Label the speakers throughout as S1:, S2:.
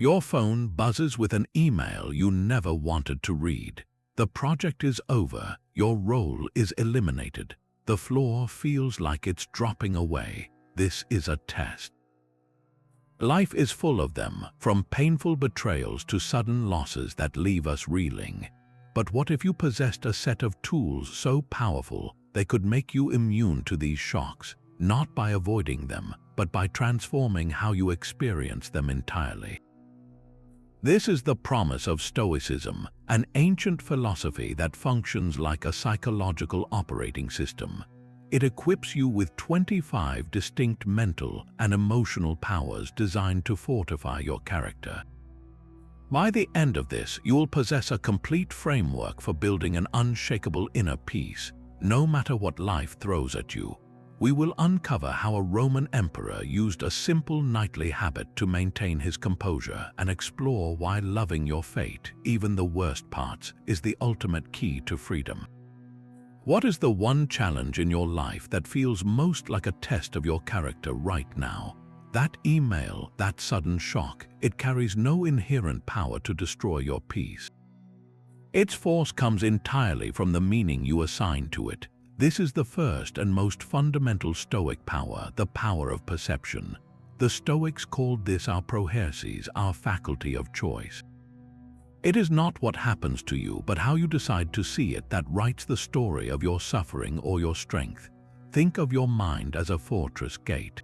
S1: Your phone buzzes with an email you never wanted to read. The project is over, your role is eliminated. The floor feels like it's dropping away. This is a test. Life is full of them, from painful betrayals to sudden losses that leave us reeling. But what if you possessed a set of tools so powerful they could make you immune to these shocks, not by avoiding them, but by transforming how you experience them entirely? This is the promise of Stoicism, an ancient philosophy that functions like a psychological operating system. It equips you with 25 distinct mental and emotional powers designed to fortify your character. By the end of this, you will possess a complete framework for building an unshakable inner peace, no matter what life throws at you. We will uncover how a Roman emperor used a simple nightly habit to maintain his composure and explore why loving your fate, even the worst parts, is the ultimate key to freedom. What is the one challenge in your life that feels most like a test of your character right now? That email, that sudden shock, it carries no inherent power to destroy your peace. Its force comes entirely from the meaning you assign to it. This is the first and most fundamental Stoic power, the power of perception. The Stoics called this our proherses, our faculty of choice. It is not what happens to you, but how you decide to see it that writes the story of your suffering or your strength. Think of your mind as a fortress gate.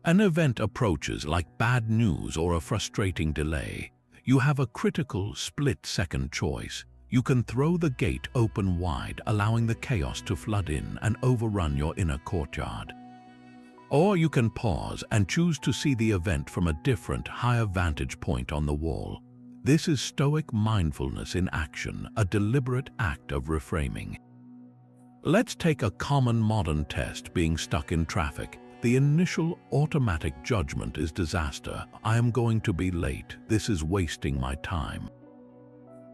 S1: An event approaches like bad news or a frustrating delay. You have a critical, split-second choice. You can throw the gate open wide, allowing the chaos to flood in and overrun your inner courtyard. Or you can pause and choose to see the event from a different, higher vantage point on the wall. This is Stoic mindfulness in action, a deliberate act of reframing. Let's take a common modern test: being stuck in traffic. The initial automatic judgment is disaster. I am going to be late. This is wasting my time.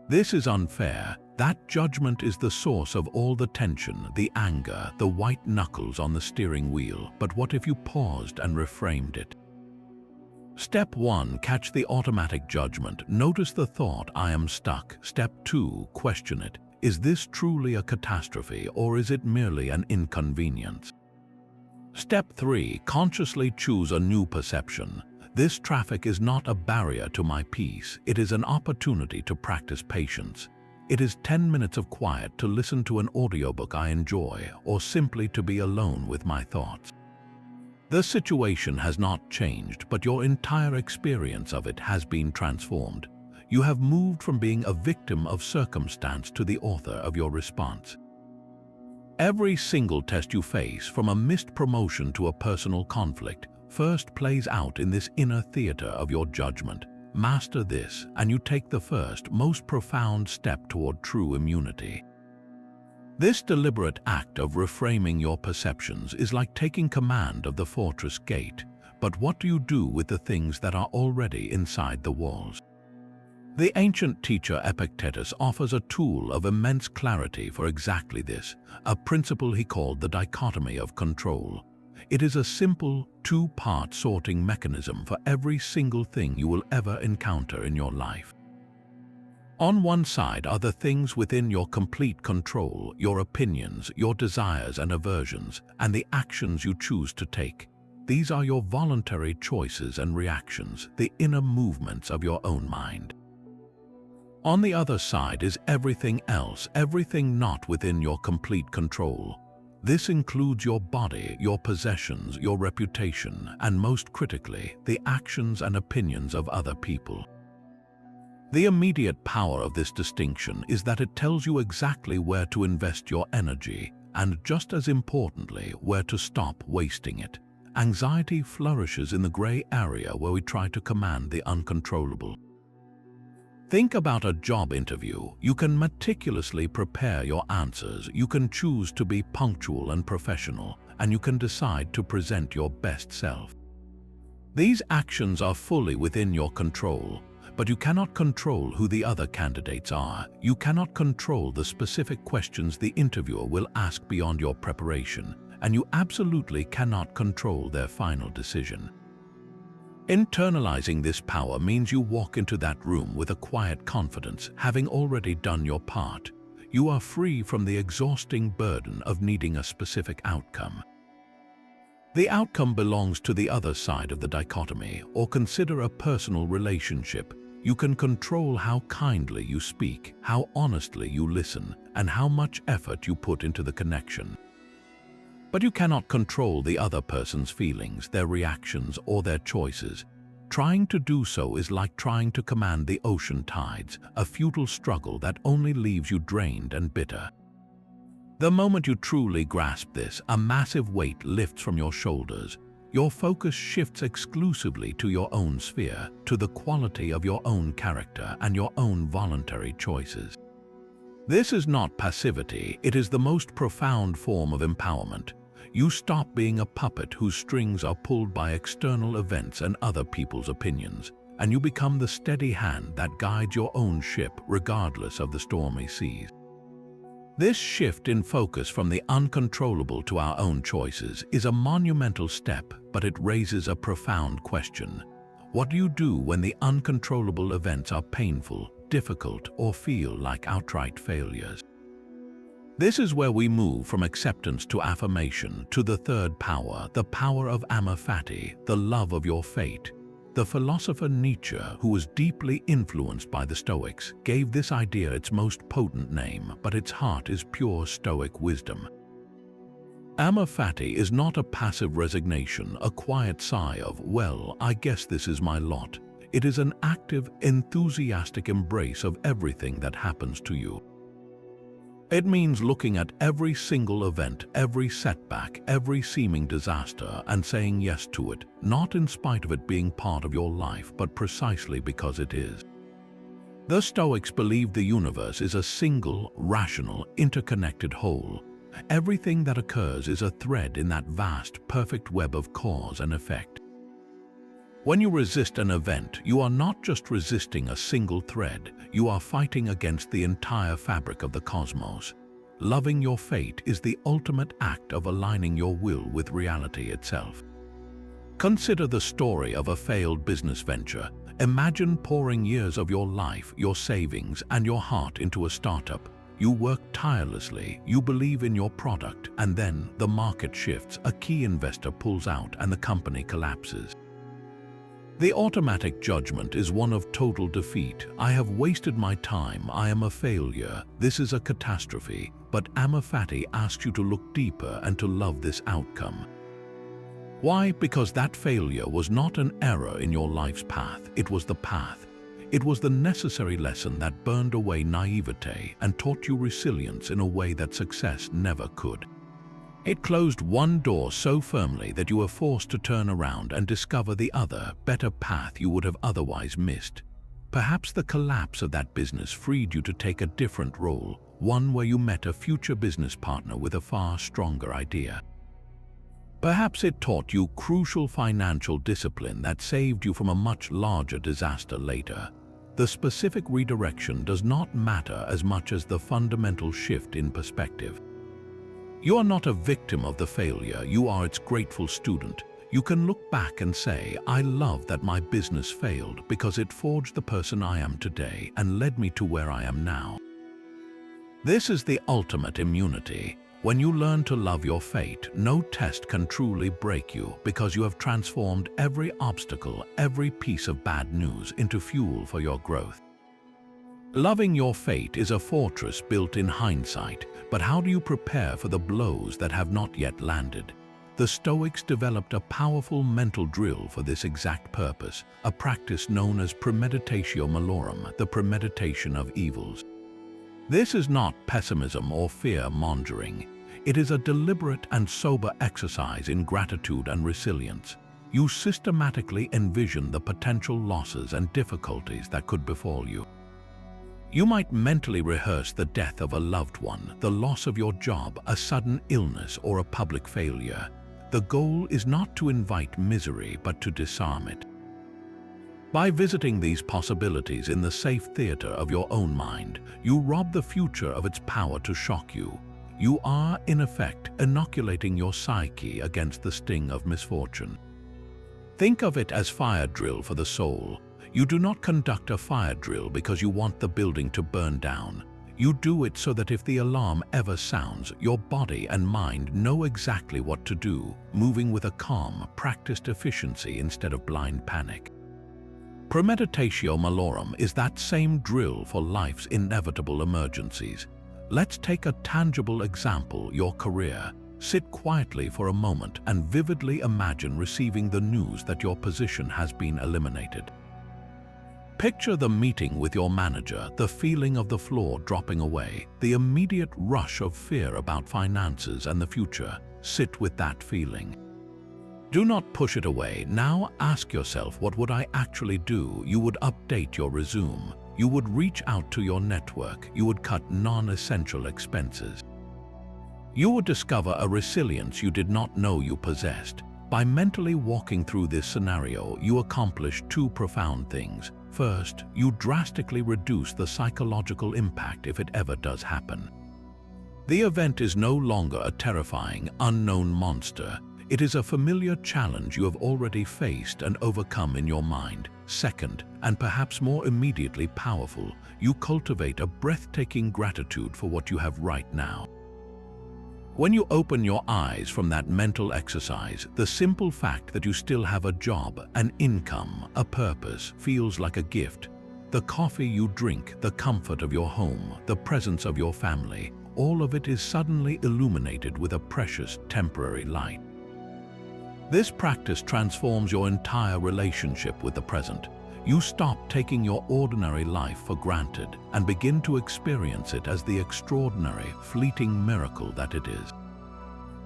S1: This is unfair. That judgment is the source of all the tension, the anger, the white knuckles on the steering wheel. But what if you paused and reframed it? Step 1. Catch the automatic judgment. Notice the thought, I am stuck. Step 2. Question it. Is this truly a catastrophe, or is it merely an inconvenience? Step 3. Consciously choose a new perception. This traffic is not a barrier to my peace. It is an opportunity to practice patience. It is 10 minutes of quiet to listen to an audiobook I enjoy, or simply to be alone with my thoughts. The situation has not changed, but your entire experience of it has been transformed. You have moved from being a victim of circumstance to the author of your response. Every single test you face, from a missed promotion to a personal conflict, first plays out in this inner theater of your judgment. Master this, and you take the first, most profound step toward true immunity. This deliberate act of reframing your perceptions is like taking command of the fortress gate. But what do you do with the things that are already inside the walls? The ancient teacher Epictetus offers a tool of immense clarity for exactly this, a principle he called the dichotomy of control. It is a simple, two-part sorting mechanism for every single thing you will ever encounter in your life. On one side are the things within your complete control, your opinions, your desires and aversions, and the actions you choose to take. These are your voluntary choices and reactions, the inner movements of your own mind. On the other side is everything else, everything not within your complete control. This includes your body, your possessions, your reputation, and most critically, the actions and opinions of other people. The immediate power of this distinction is that it tells you exactly where to invest your energy, and just as importantly, where to stop wasting it. Anxiety flourishes in the gray area where we try to command the uncontrollable. Think about a job interview. You can meticulously prepare your answers, you can choose to be punctual and professional, and you can decide to present your best self. These actions are fully within your control, but you cannot control who the other candidates are. You cannot control the specific questions the interviewer will ask beyond your preparation, and you absolutely cannot control their final decision. Internalizing this power means you walk into that room with a quiet confidence, having already done your part. You are free from the exhausting burden of needing a specific outcome. The outcome belongs to the other side of the dichotomy, or consider a personal relationship. You can control how kindly you speak, how honestly you listen, and how much effort you put into the connection. But you cannot control the other person's feelings, their reactions, or their choices. Trying to do so is like trying to command the ocean tides, a futile struggle that only leaves you drained and bitter. The moment you truly grasp this, a massive weight lifts from your shoulders. Your focus shifts exclusively to your own sphere, to the quality of your own character and your own voluntary choices. This is not passivity, it is the most profound form of empowerment. You stop being a puppet whose strings are pulled by external events and other people's opinions, and you become the steady hand that guides your own ship regardless of the stormy seas. This shift in focus from the uncontrollable to our own choices is a monumental step, but it raises a profound question. What do you do when the uncontrollable events are painful, difficult, or feel like outright failures? This is where we move from acceptance to affirmation, to the third power, the power of Amor Fati, the love of your fate. The philosopher Nietzsche, who was deeply influenced by the Stoics, gave this idea its most potent name, but its heart is pure Stoic wisdom. Amor Fati is not a passive resignation, a quiet sigh of, well, I guess this is my lot. It is an active, enthusiastic embrace of everything that happens to you. It means looking at every single event, every setback, every seeming disaster, and saying yes to it, not in spite of it being part of your life, but precisely because it is. The Stoics believed the universe is a single, rational, interconnected whole. Everything that occurs is a thread in that vast, perfect web of cause and effect. When you resist an event, you are not just resisting a single thread, you are fighting against the entire fabric of the cosmos. Loving your fate is the ultimate act of aligning your will with reality itself. Consider the story of a failed business venture. Imagine pouring years of your life, your savings, and your heart into a startup. You work tirelessly, you believe in your product, and then the market shifts, a key investor pulls out, and the company collapses. The automatic judgment is one of total defeat. I have wasted my time, I am a failure, this is a catastrophe. But Amor Fati asks you to look deeper and to love this outcome. Why? Because that failure was not an error in your life's path, it was the path. It was the necessary lesson that burned away naivete and taught you resilience in a way that success never could. It closed one door so firmly that you were forced to turn around and discover the other, better path you would have otherwise missed. Perhaps the collapse of that business freed you to take a different role, one where you met a future business partner with a far stronger idea. Perhaps it taught you crucial financial discipline that saved you from a much larger disaster later. The specific redirection does not matter as much as the fundamental shift in perspective. You are not a victim of the failure, you are its grateful student. You can look back and say, I love that my business failed because it forged the person I am today and led me to where I am now. This is the ultimate immunity. When you learn to love your fate, no test can truly break you because you have transformed every obstacle, every piece of bad news into fuel for your growth. Loving your fate is a fortress built in hindsight, but how do you prepare for the blows that have not yet landed? The Stoics developed a powerful mental drill for this exact purpose, a practice known as premeditatio malorum, the premeditation of evils. This is not pessimism or fear-mongering. It is a deliberate and sober exercise in gratitude and resilience. You systematically envision the potential losses and difficulties that could befall you. You might mentally rehearse the death of a loved one, the loss of your job, a sudden illness, or a public failure. The goal is not to invite misery, but to disarm it. By visiting these possibilities in the safe theater of your own mind, you rob the future of its power to shock you. You are, in effect, inoculating your psyche against the sting of misfortune. Think of it as fire drill for the soul. You do not conduct a fire drill because you want the building to burn down. You do it so that if the alarm ever sounds, your body and mind know exactly what to do, moving with a calm, practiced efficiency instead of blind panic. Premeditatio malorum is that same drill for life's inevitable emergencies. Let's take a tangible example, your career. Sit quietly for a moment and vividly imagine receiving the news that your position has been eliminated. Picture the meeting with your manager, the feeling of the floor dropping away, the immediate rush of fear about finances and the future. Sit with that feeling. Do not push it away. Now ask yourself, what would I actually do? You would update your resume. You would reach out to your network. You would cut non-essential expenses. You would discover a resilience you did not know you possessed. By mentally walking through this scenario, you accomplish two profound things. First, you drastically reduce the psychological impact if it ever does happen. The event is no longer a terrifying, unknown monster. It is a familiar challenge you have already faced and overcome in your mind. Second, and perhaps more immediately powerful, you cultivate a breathtaking gratitude for what you have right now. When you open your eyes from that mental exercise, the simple fact that you still have a job, an income, a purpose feels like a gift. The coffee you drink, the comfort of your home, the presence of your family, all of it is suddenly illuminated with a precious temporary light. This practice transforms your entire relationship with the present. You stop taking your ordinary life for granted and begin to experience it as the extraordinary, fleeting miracle that it is.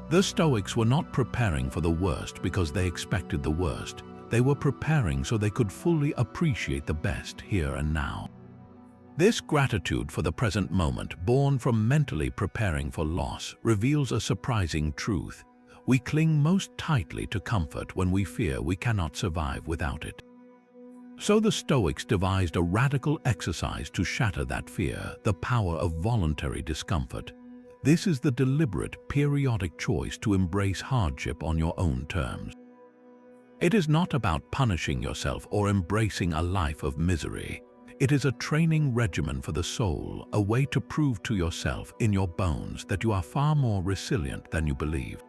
S1: The Stoics were not preparing for the worst because they expected the worst. They were preparing so they could fully appreciate the best here and now. This gratitude for the present moment, born from mentally preparing for loss, reveals a surprising truth. We cling most tightly to comfort when we fear we cannot survive without it. So the Stoics devised a radical exercise to shatter that fear, the power of voluntary discomfort. This is the deliberate, periodic choice to embrace hardship on your own terms. It is not about punishing yourself or embracing a life of misery. It is a training regimen for the soul, a way to prove to yourself in your bones that you are far more resilient than you believe.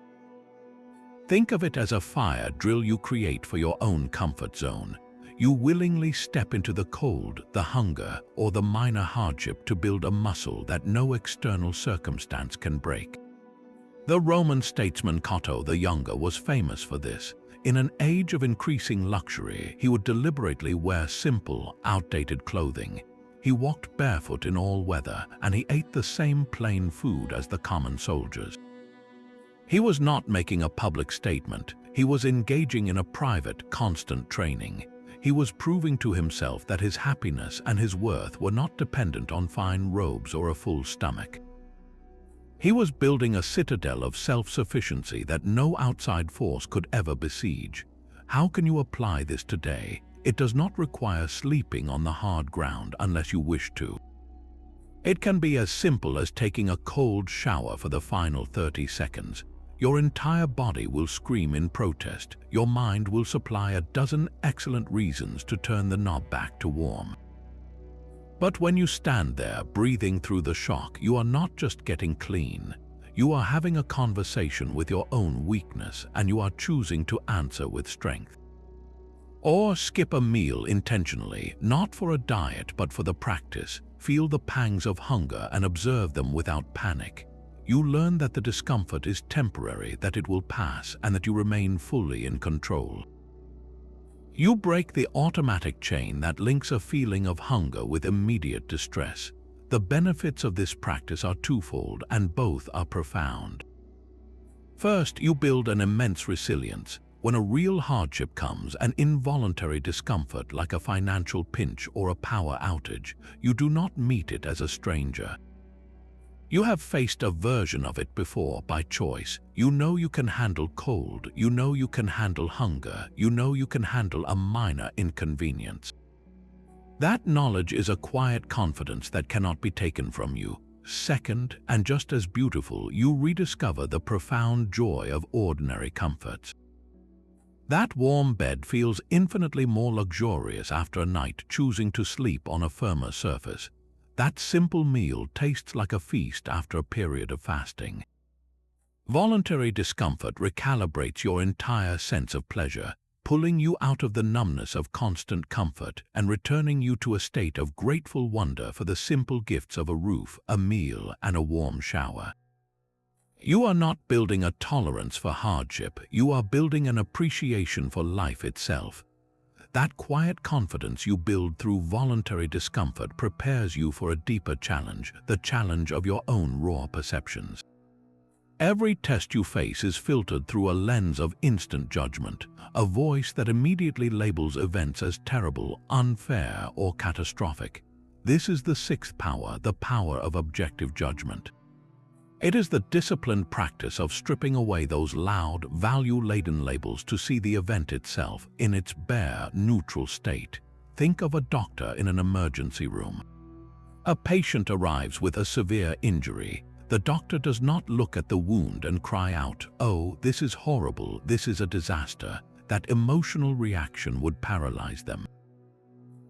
S1: Think of it as a fire drill you create for your own comfort zone. You willingly step into the cold, the hunger, or the minor hardship to build a muscle that no external circumstance can break. The Roman statesman Cato the Younger was famous for this. In an age of increasing luxury, he would deliberately wear simple, outdated clothing. He walked barefoot in all weather, and he ate the same plain food as the common soldiers. He was not making a public statement. He was engaging in a private, constant training. He was proving to himself that his happiness and his worth were not dependent on fine robes or a full stomach. He was building a citadel of self-sufficiency that no outside force could ever besiege. How can you apply this today? It does not require sleeping on the hard ground unless you wish to. It can be as simple as taking a cold shower for the final 30 seconds. Your entire body will scream in protest. Your mind will supply a dozen excellent reasons to turn the knob back to warm. But when you stand there, breathing through the shock, you are not just getting clean. You are having a conversation with your own weakness, and you are choosing to answer with strength. Or skip a meal intentionally, not for a diet but for the practice. Feel the pangs of hunger and observe them without panic. You learn that the discomfort is temporary, that it will pass, and that you remain fully in control. You break the automatic chain that links a feeling of hunger with immediate distress. The benefits of this practice are twofold, and both are profound. First, you build an immense resilience. When a real hardship comes, an involuntary discomfort like a financial pinch or a power outage, you do not meet it as a stranger. You have faced a version of it before by choice. You know you can handle cold, you know you can handle hunger, you know you can handle a minor inconvenience. That knowledge is a quiet confidence that cannot be taken from you. Second, and just as beautiful, you rediscover the profound joy of ordinary comforts. That warm bed feels infinitely more luxurious after a night choosing to sleep on a firmer surface. That simple meal tastes like a feast after a period of fasting. Voluntary discomfort recalibrates your entire sense of pleasure, pulling you out of the numbness of constant comfort and returning you to a state of grateful wonder for the simple gifts of a roof, a meal, and a warm shower. You are not building a tolerance for hardship, you are building an appreciation for life itself. That quiet confidence you build through voluntary discomfort prepares you for a deeper challenge, the challenge of your own raw perceptions. Every test you face is filtered through a lens of instant judgment, a voice that immediately labels events as terrible, unfair, or catastrophic. This is the sixth power, the power of objective judgment. It is the disciplined practice of stripping away those loud, value-laden labels to see the event itself in its bare, neutral state. Think of a doctor in an emergency room. A patient arrives with a severe injury. The doctor does not look at the wound and cry out, "Oh, this is horrible, this is a disaster." That emotional reaction would paralyze them.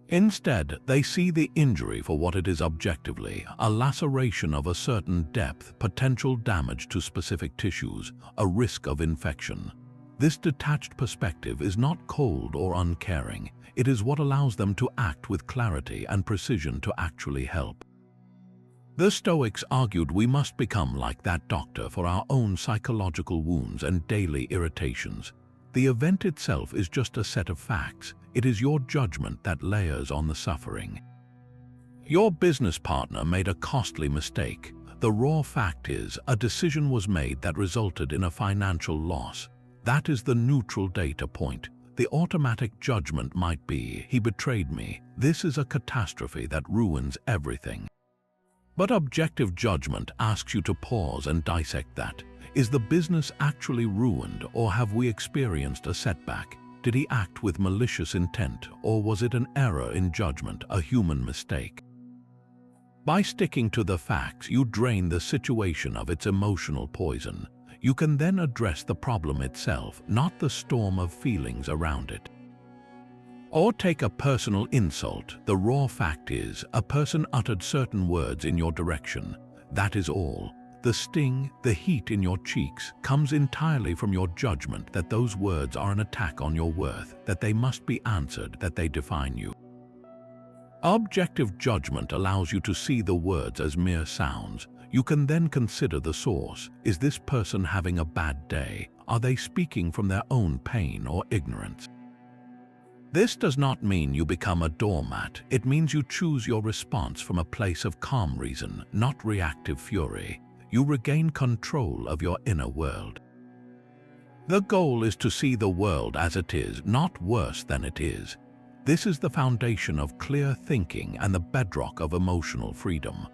S1: Instead, they see the injury for what it is objectively, a laceration of a certain depth, potential damage to specific tissues, a risk of infection. This detached perspective is not cold or uncaring. It is what allows them to act with clarity and precision to actually help. The Stoics argued we must become like that doctor for our own psychological wounds and daily irritations. The event itself is just a set of facts. It is your judgment that layers on the suffering. Your business partner made a costly mistake. The raw fact is, a decision was made that resulted in a financial loss. That is the neutral data point. The automatic judgment might be, he betrayed me. This is a catastrophe that ruins everything. But objective judgment asks you to pause and dissect that. Is the business actually ruined, or have we experienced a setback? Did he act with malicious intent, or was it an error in judgment, a human mistake? By sticking to the facts, you drain the situation of its emotional poison. You can then address the problem itself, not the storm of feelings around it. Or take a personal insult. The raw fact is, a person uttered certain words in your direction. That is all. The sting, the heat in your cheeks, comes entirely from your judgment that those words are an attack on your worth, that they must be answered, that they define you. Objective judgment allows you to see the words as mere sounds. You can then consider the source. Is this person having a bad day? Are they speaking from their own pain or ignorance? This does not mean you become a doormat. It means you choose your response from a place of calm reason, not reactive fury. You regain control of your inner world. The goal is to see the world as it is, not worse than it is. This is the foundation of clear thinking and the bedrock of emotional freedom.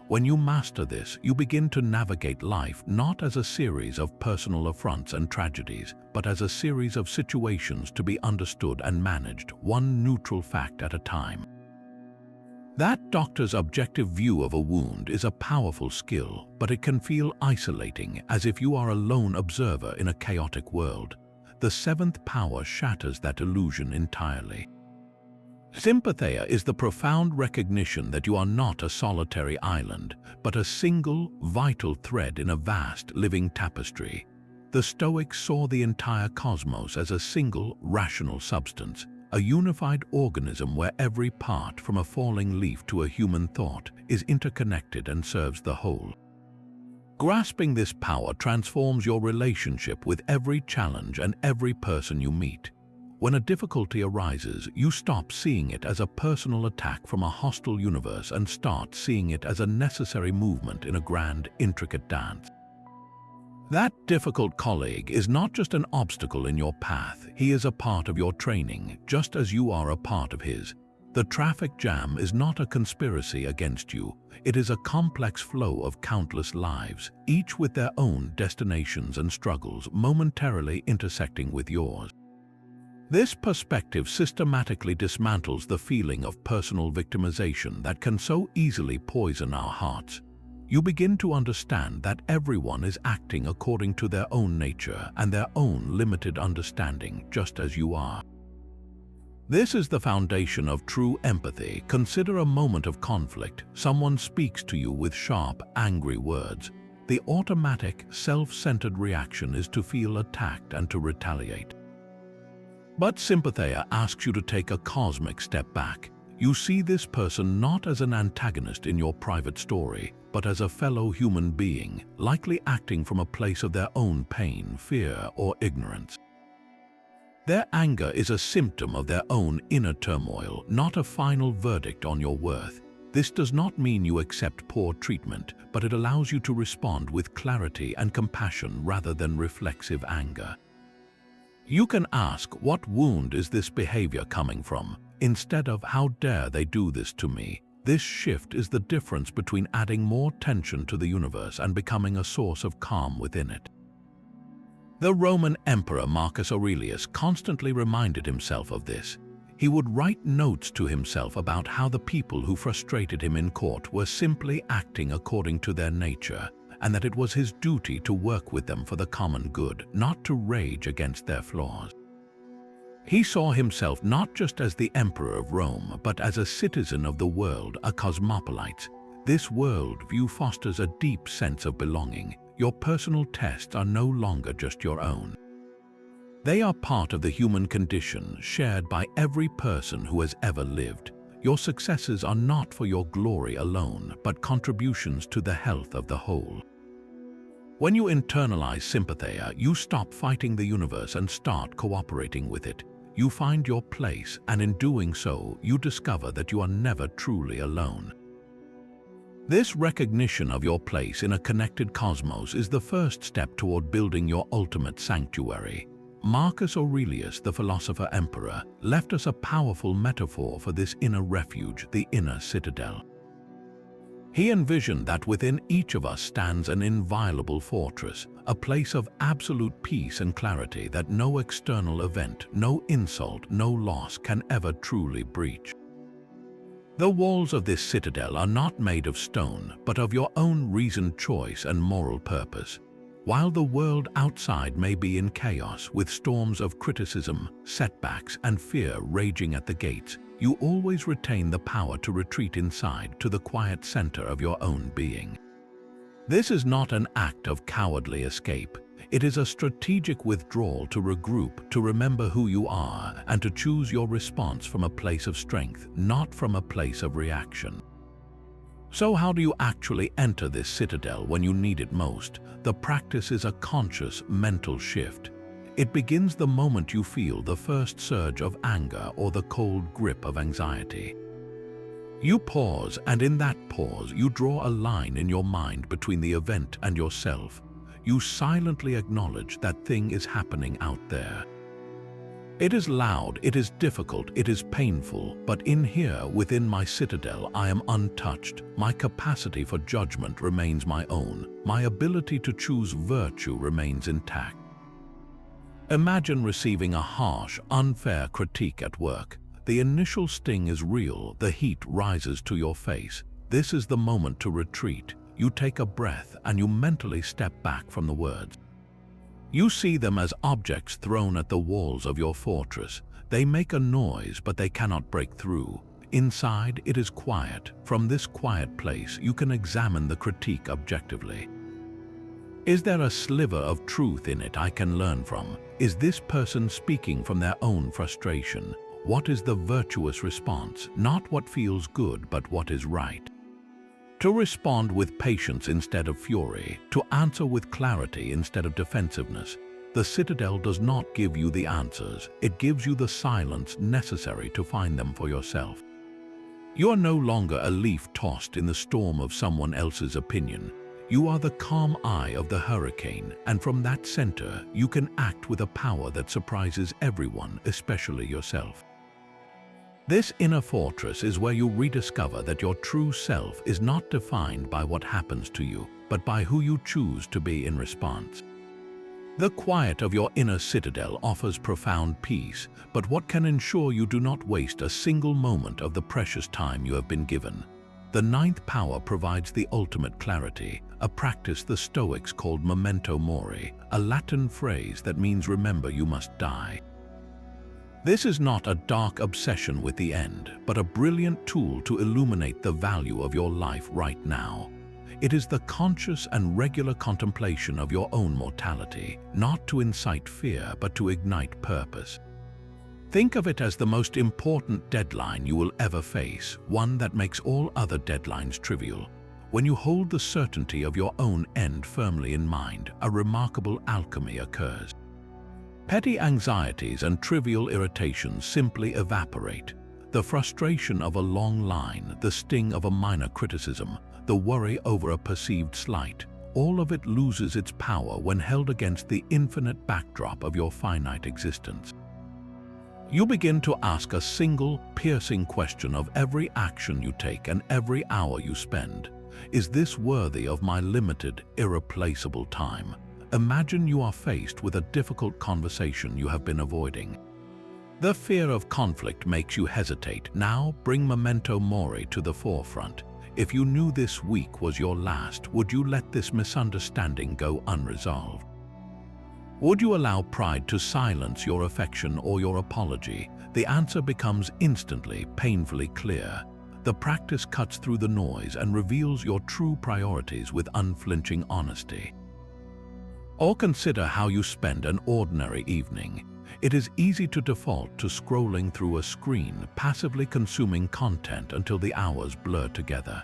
S1: When you master this, you begin to navigate life not as a series of personal affronts and tragedies, but as a series of situations to be understood and managed, one neutral fact at a time. That doctor's objective view of a wound is a powerful skill, but it can feel isolating, as if you are a lone observer in a chaotic world. The seventh power shatters that illusion entirely. Sympatheia is the profound recognition that you are not a solitary island, but a single, vital thread in a vast, living tapestry. The Stoics saw the entire cosmos as a single, rational substance, a unified organism where every part, from a falling leaf to a human thought, is interconnected and serves the whole. Grasping this power transforms your relationship with every challenge and every person you meet. When a difficulty arises, you stop seeing it as a personal attack from a hostile universe and start seeing it as a necessary movement in a grand, intricate dance. That difficult colleague is not just an obstacle in your path, he is a part of your training, just as you are a part of his. The traffic jam is not a conspiracy against you, it is a complex flow of countless lives, each with their own destinations and struggles momentarily intersecting with yours. This perspective systematically dismantles the feeling of personal victimization that can so easily poison our hearts. You begin to understand that everyone is acting according to their own nature and their own limited understanding, just as you are. This is the foundation of true empathy. Consider a moment of conflict. Someone speaks to you with sharp, angry words. The automatic, self-centered reaction is to feel attacked and to retaliate. But sympatheia asks you to take a cosmic step back. You see this person not as an antagonist in your private story, but as a fellow human being, likely acting from a place of their own pain, fear, or ignorance. Their anger is a symptom of their own inner turmoil, not a final verdict on your worth. This does not mean you accept poor treatment, but it allows you to respond with clarity and compassion rather than reflexive anger. You can ask, what wound is this behavior coming from, instead of how dare they do this to me. This shift is the difference between adding more tension to the universe and becoming a source of calm within it. The Roman Emperor Marcus Aurelius constantly reminded himself of this. He would write notes to himself about how the people who frustrated him in court were simply acting according to their nature, and that it was his duty to work with them for the common good, not to rage against their flaws. He saw himself not just as the Emperor of Rome, but as a citizen of the world, a cosmopolite. This worldview fosters a deep sense of belonging. Your personal tests are no longer just your own. They are part of the human condition, shared by every person who has ever lived. Your successes are not for your glory alone, but contributions to the health of the whole. When you internalize sympatheia, you stop fighting the universe and start cooperating with it. You find your place, and in doing so, you discover that you are never truly alone. This recognition of your place in a connected cosmos is the first step toward building your ultimate sanctuary. Marcus Aurelius, the philosopher emperor, left us a powerful metaphor for this inner refuge, the inner citadel. He envisioned that within each of us stands an inviolable fortress, a place of absolute peace and clarity that no external event, no insult, no loss can ever truly breach. The walls of this citadel are not made of stone, but of your own reasoned choice and moral purpose. While the world outside may be in chaos, with storms of criticism, setbacks, and fear raging at the gates, you always retain the power to retreat inside to the quiet center of your own being. This is not an act of cowardly escape. It is a strategic withdrawal to regroup, to remember who you are, and to choose your response from a place of strength, not from a place of reaction. So how do you actually enter this citadel when you need it most? The practice is a conscious mental shift. It begins the moment you feel the first surge of anger or the cold grip of anxiety. You pause, and in that pause, you draw a line in your mind between the event and yourself. You silently acknowledge that thing is happening out there. It is loud, it is difficult, it is painful, but in here, within my citadel, I am untouched. My capacity for judgment remains my own. My ability to choose virtue remains intact. Imagine receiving a harsh, unfair critique at work. The initial sting is real, the heat rises to your face. This is the moment to retreat. You take a breath and you mentally step back from the words. You see them as objects thrown at the walls of your fortress. They make a noise, but they cannot break through. Inside, it is quiet. From this quiet place, you can examine the critique objectively. Is there a sliver of truth in it I can learn from? Is this person speaking from their own frustration? What is the virtuous response? Not what feels good, but what is right. To respond with patience instead of fury, to answer with clarity instead of defensiveness. The citadel does not give you the answers, it gives you the silence necessary to find them for yourself. You are no longer a leaf tossed in the storm of someone else's opinion. You are the calm eye of the hurricane, and from that center, you can act with a power that surprises everyone, especially yourself. This inner fortress is where you rediscover that your true self is not defined by what happens to you, but by who you choose to be in response. The quiet of your inner citadel offers profound peace, but what can ensure you do not waste a single moment of the precious time you have been given? The ninth power provides the ultimate clarity, a practice the Stoics called memento mori, a Latin phrase that means remember you must die. This is not a dark obsession with the end, but a brilliant tool to illuminate the value of your life right now. It is the conscious and regular contemplation of your own mortality, not to incite fear, but to ignite purpose. Think of it as the most important deadline you will ever face, one that makes all other deadlines trivial. When you hold the certainty of your own end firmly in mind, a remarkable alchemy occurs. Petty anxieties and trivial irritations simply evaporate. The frustration of a long line, the sting of a minor criticism, the worry over a perceived slight, all of it loses its power when held against the infinite backdrop of your finite existence. You begin to ask a single, piercing question of every action you take and every hour you spend. Is this worthy of my limited, irreplaceable time? Imagine you are faced with a difficult conversation you have been avoiding. The fear of conflict makes you hesitate. Now bring memento mori to the forefront. If you knew this week was your last, would you let this misunderstanding go unresolved? Would you allow pride to silence your affection or your apology? The answer becomes instantly, painfully clear. The practice cuts through the noise and reveals your true priorities with unflinching honesty. Or consider how you spend an ordinary evening. It is easy to default to scrolling through a screen, passively consuming content until the hours blur together.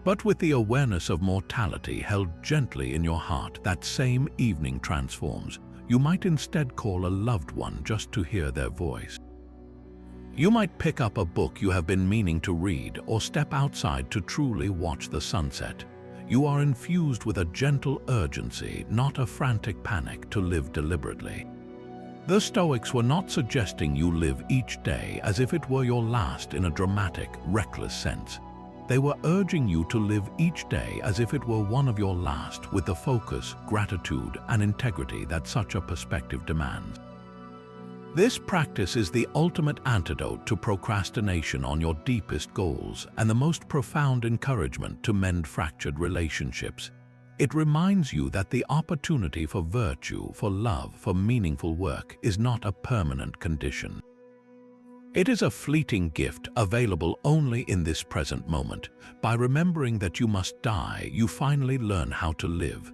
S1: But with the awareness of mortality held gently in your heart, that same evening transforms. You might instead call a loved one just to hear their voice. You might pick up a book you have been meaning to read or step outside to truly watch the sunset. You are infused with a gentle urgency, not a frantic panic, to live deliberately. The Stoics were not suggesting you live each day as if it were your last in a dramatic, reckless sense. They were urging you to live each day as if it were one of your last, with the focus, gratitude, and integrity that such a perspective demands. This practice is the ultimate antidote to procrastination on your deepest goals and the most profound encouragement to mend fractured relationships. It reminds you that the opportunity for virtue, for love, for meaningful work is not a permanent condition. It is a fleeting gift available only in this present moment. By remembering that you must die, you finally learn how to live.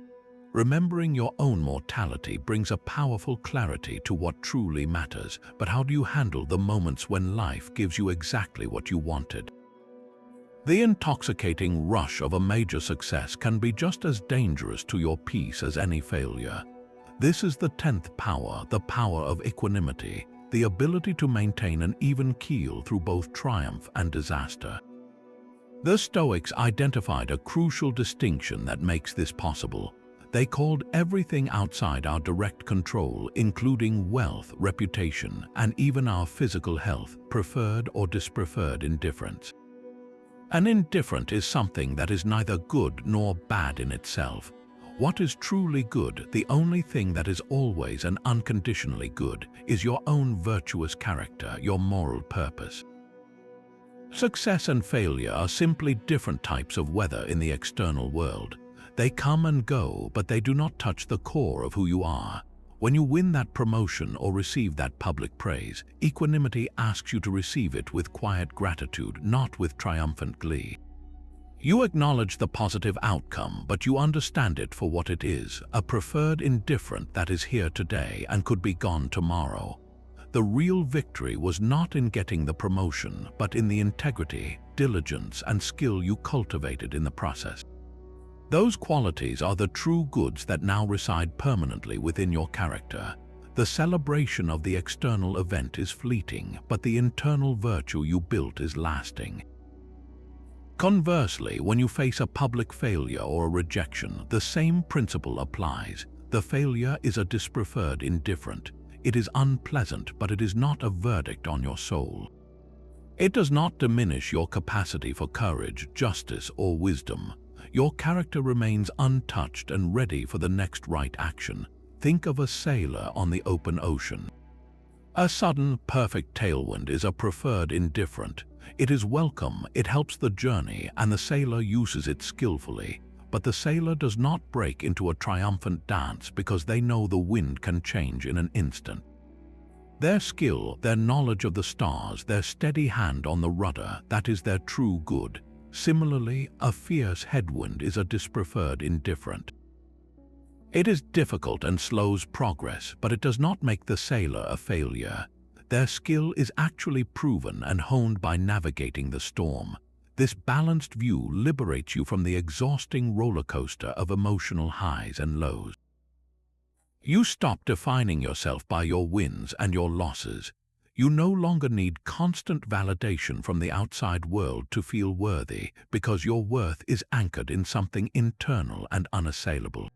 S1: Remembering your own mortality brings a powerful clarity to what truly matters. But how do you handle the moments when life gives you exactly what you wanted? The intoxicating rush of a major success can be just as dangerous to your peace as any failure. This is the 10th power, the power of equanimity, the ability to maintain an even keel through both triumph and disaster. The Stoics identified a crucial distinction that makes this possible. They called everything outside our direct control, including wealth, reputation, and even our physical health, preferred or dispreferred indifference. An indifferent is something that is neither good nor bad in itself. What is truly good, the only thing that is always and unconditionally good, is your own virtuous character, your moral purpose. Success and failure are simply different types of weather in the external world. They come and go, but they do not touch the core of who you are. When you win that promotion or receive that public praise, equanimity asks you to receive it with quiet gratitude, not with triumphant glee. You acknowledge the positive outcome, but you understand it for what it is, a preferred indifferent that is here today and could be gone tomorrow. The real victory was not in getting the promotion, but in the integrity, diligence, and skill you cultivated in the process. Those qualities are the true goods that now reside permanently within your character. The celebration of the external event is fleeting, but the internal virtue you built is lasting. Conversely, when you face a public failure or a rejection, the same principle applies. The failure is a dispreferred indifferent. It is unpleasant, but it is not a verdict on your soul. It does not diminish your capacity for courage, justice, or wisdom. Your character remains untouched and ready for the next right action. Think of a sailor on the open ocean. A sudden, perfect tailwind is a preferred indifferent. It is welcome, it helps the journey, and the sailor uses it skillfully. But the sailor does not break into a triumphant dance because they know the wind can change in an instant. Their skill, their knowledge of the stars, their steady hand on the rudder, that is their true good. Similarly, a fierce headwind is a dispreferred indifferent. It is difficult and slows progress, but it does not make the sailor a failure. Their skill is actually proven and honed by navigating the storm. This balanced view liberates you from the exhausting roller coaster of emotional highs and lows. You stop defining yourself by your wins and your losses. You no longer need constant validation from the outside world to feel worthy, because your worth is anchored in something internal and unassailable.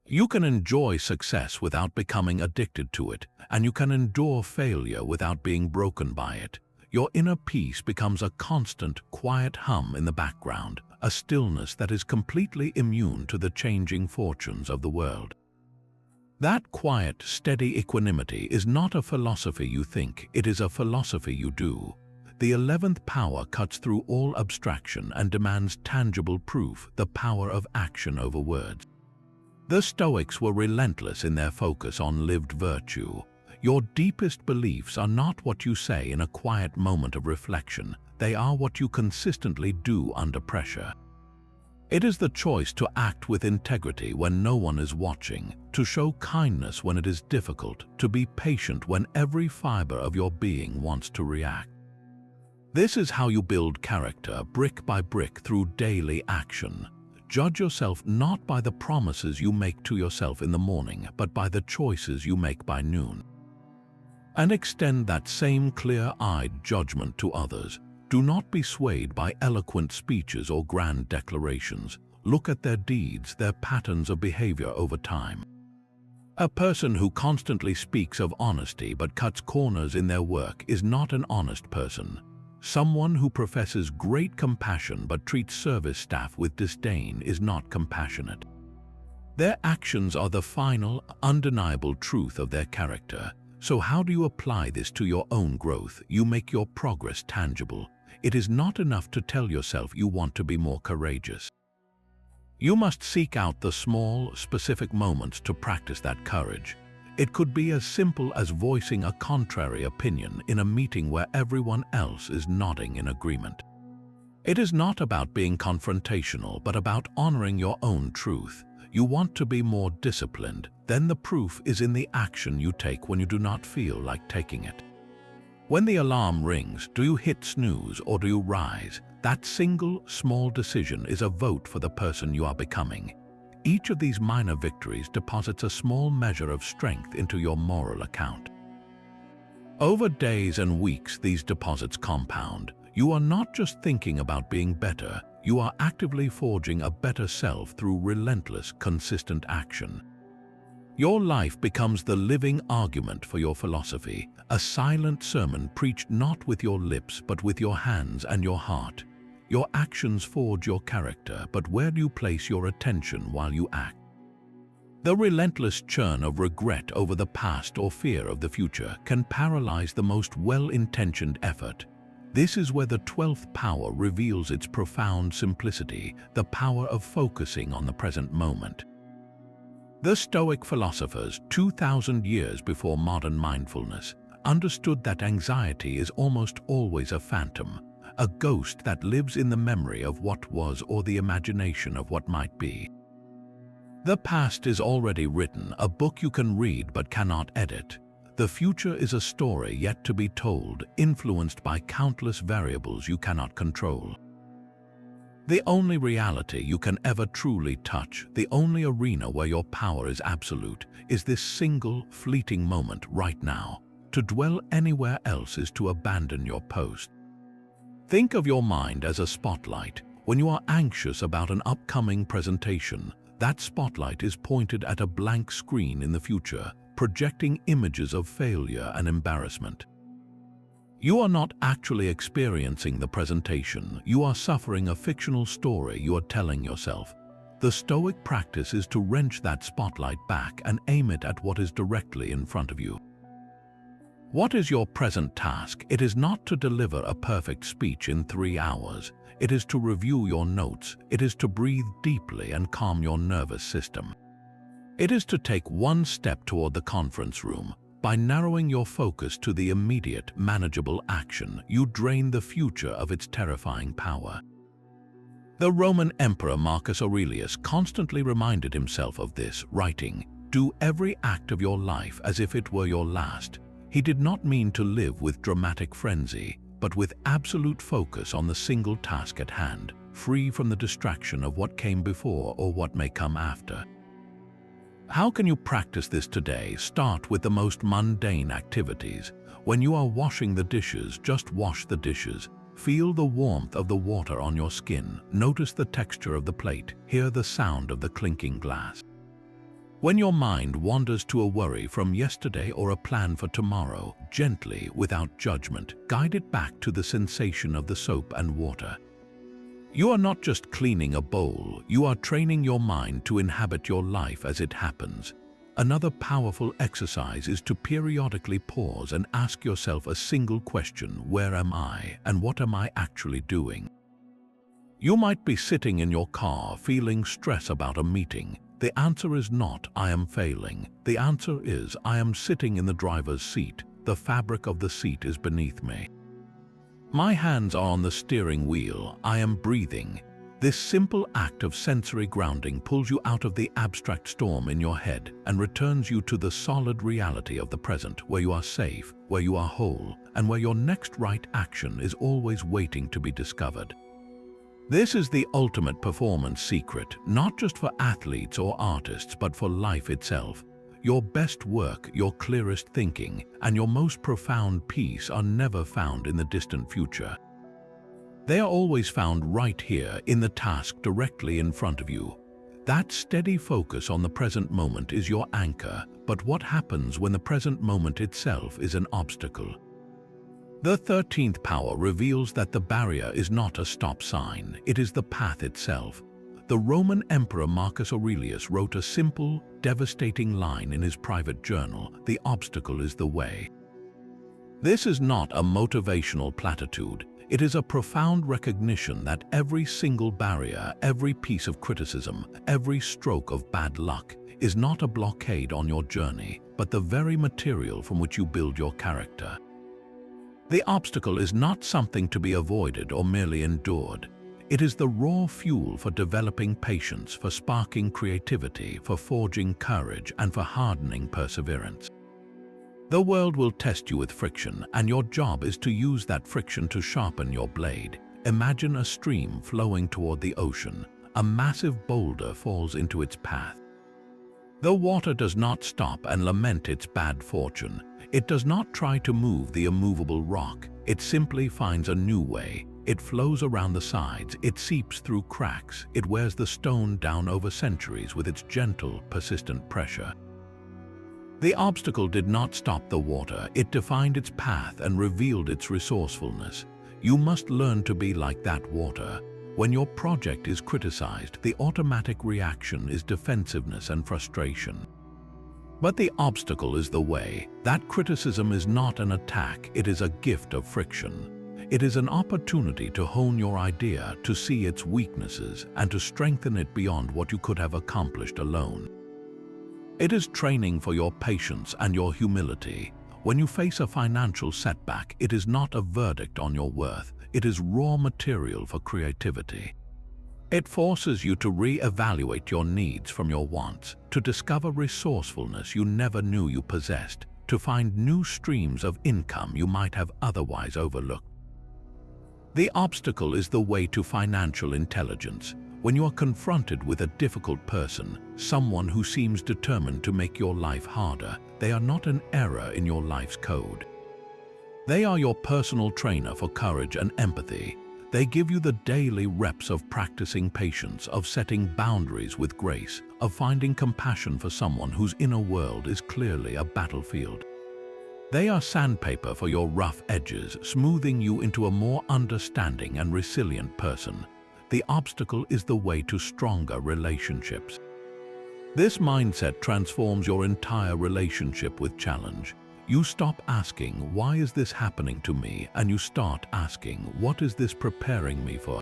S1: You can enjoy success without becoming addicted to it, and you can endure failure without being broken by it. Your inner peace becomes a constant, quiet hum in the background, a stillness that is completely immune to the changing fortunes of the world. That quiet, steady equanimity is not a philosophy you think, it is a philosophy you do. The 11th power cuts through all abstraction and demands tangible proof, the power of action over words. The Stoics were relentless in their focus on lived virtue. Your deepest beliefs are not what you say in a quiet moment of reflection, they are what you consistently do under pressure. It is the choice to act with integrity when no one is watching, to show kindness when it is difficult, to be patient when every fiber of your being wants to react. This is how you build character, brick by brick, through daily action. Judge yourself not by the promises you make to yourself in the morning, but by the choices you make by noon. And extend that same clear-eyed judgment to others. Do not be swayed by eloquent speeches or grand declarations. Look at their deeds, their patterns of behavior over time. A person who constantly speaks of honesty but cuts corners in their work is not an honest person. Someone who professes great compassion but treats service staff with disdain is not compassionate. Their actions are the final, undeniable truth of their character. So how do you apply this to your own growth? You make your progress tangible. It is not enough to tell yourself you want to be more courageous. You must seek out the small, specific moments to practice that courage. It could be as simple as voicing a contrary opinion in a meeting where everyone else is nodding in agreement. It is not about being confrontational, but about honoring your own truth. You want to be more disciplined, then the proof is in the action you take when you do not feel like taking it. When the alarm rings, do you hit snooze or do you rise? That single, small decision is a vote for the person you are becoming. Each of these minor victories deposits a small measure of strength into your moral account. Over days and weeks, these deposits compound. You are not just thinking about being better, you are actively forging a better self through relentless, consistent action. Your life becomes the living argument for your philosophy, a silent sermon preached not with your lips but with your hands and your heart. Your actions forge your character, but where do you place your attention while you act? The relentless churn of regret over the past or fear of the future can paralyze the most well-intentioned effort. This is where the 12th power reveals its profound simplicity, the power of focusing on the present moment. The Stoic philosophers, 2,000 years before modern mindfulness, understood that anxiety is almost always a phantom, a ghost that lives in the memory of what was or the imagination of what might be. The past is already written, a book you can read but cannot edit. The future is a story yet to be told, influenced by countless variables you cannot control. The only reality you can ever truly touch, the only arena where your power is absolute, is this single, fleeting moment right now. To dwell anywhere else is to abandon your post. Think of your mind as a spotlight. When you are anxious about an upcoming presentation, that spotlight is pointed at a blank screen in the future, projecting images of failure and embarrassment. You are not actually experiencing the presentation, you are suffering a fictional story you are telling yourself. The Stoic practice is to wrench that spotlight back and aim it at what is directly in front of you. What is your present task? It is not to deliver a perfect speech in 3 hours. It is to review your notes. It is to breathe deeply and calm your nervous system. It is to take one step toward the conference room. By narrowing your focus to the immediate, manageable action, you drain the future of its terrifying power. The Roman Emperor Marcus Aurelius constantly reminded himself of this, writing, "Do every act of your life as if it were your last." He did not mean to live with dramatic frenzy, but with absolute focus on the single task at hand, free from the distraction of what came before or what may come after. How can you practice this today? Start with the most mundane activities. When you are washing the dishes, just wash the dishes. Feel the warmth of the water on your skin. Notice the texture of the plate. Hear the sound of the clinking glass. When your mind wanders to a worry from yesterday or a plan for tomorrow, gently, without judgment, guide it back to the sensation of the soap and water. You are not just cleaning a bowl, you are training your mind to inhabit your life as it happens. Another powerful exercise is to periodically pause and ask yourself a single question: where am I and what am I actually doing? You might be sitting in your car feeling stress about a meeting. The answer is not, "I am failing." The answer is, "I am sitting in the driver's seat. The fabric of the seat is beneath me. My hands are on the steering wheel. I am breathing." This simple act of sensory grounding pulls you out of the abstract storm in your head and returns you to the solid reality of the present, where you are safe, where you are whole, and where your next right action is always waiting to be discovered. This is the ultimate performance secret, not just for athletes or artists, but for life itself. Your best work, your clearest thinking, and your most profound peace are never found in the distant future. They are always found right here in the task directly in front of you. That steady focus on the present moment is your anchor, but what happens when the present moment itself is an obstacle? The 13th power reveals that the barrier is not a stop sign, it is the path itself. The Roman Emperor Marcus Aurelius wrote a simple, devastating line in his private journal: "The obstacle is the way." This is not a motivational platitude. It is a profound recognition that every single barrier, every piece of criticism, every stroke of bad luck is not a blockade on your journey, but the very material from which you build your character. The obstacle is not something to be avoided or merely endured. It is the raw fuel for developing patience, for sparking creativity, for forging courage, and for hardening perseverance. The world will test you with friction, and your job is to use that friction to sharpen your blade. Imagine a stream flowing toward the ocean. A massive boulder falls into its path. The water does not stop and lament its bad fortune. It does not try to move the immovable rock. It simply finds a new way. It flows around the sides, it seeps through cracks, it wears the stone down over centuries with its gentle, persistent pressure. The obstacle did not stop the water, it defined its path and revealed its resourcefulness. You must learn to be like that water. When your project is criticized, the automatic reaction is defensiveness and frustration. But the obstacle is the way. That criticism is not an attack, it is a gift of friction. It is an opportunity to hone your idea, to see its weaknesses, and to strengthen it beyond what you could have accomplished alone. It is training for your patience and your humility. When you face a financial setback, it is not a verdict on your worth, it is raw material for creativity. It forces you to re-evaluate your needs from your wants, to discover resourcefulness you never knew you possessed, to find new streams of income you might have otherwise overlooked. The obstacle is the way to financial intelligence. When you are confronted with a difficult person, someone who seems determined to make your life harder, they are not an error in your life's code. They are your personal trainer for courage and empathy. They give you the daily reps of practicing patience, of setting boundaries with grace, of finding compassion for someone whose inner world is clearly a battlefield. They are sandpaper for your rough edges, smoothing you into a more understanding and resilient person. The obstacle is the way to stronger relationships. This mindset transforms your entire relationship with challenge. You stop asking, "Why is this happening to me?" and you start asking, "What is this preparing me for?"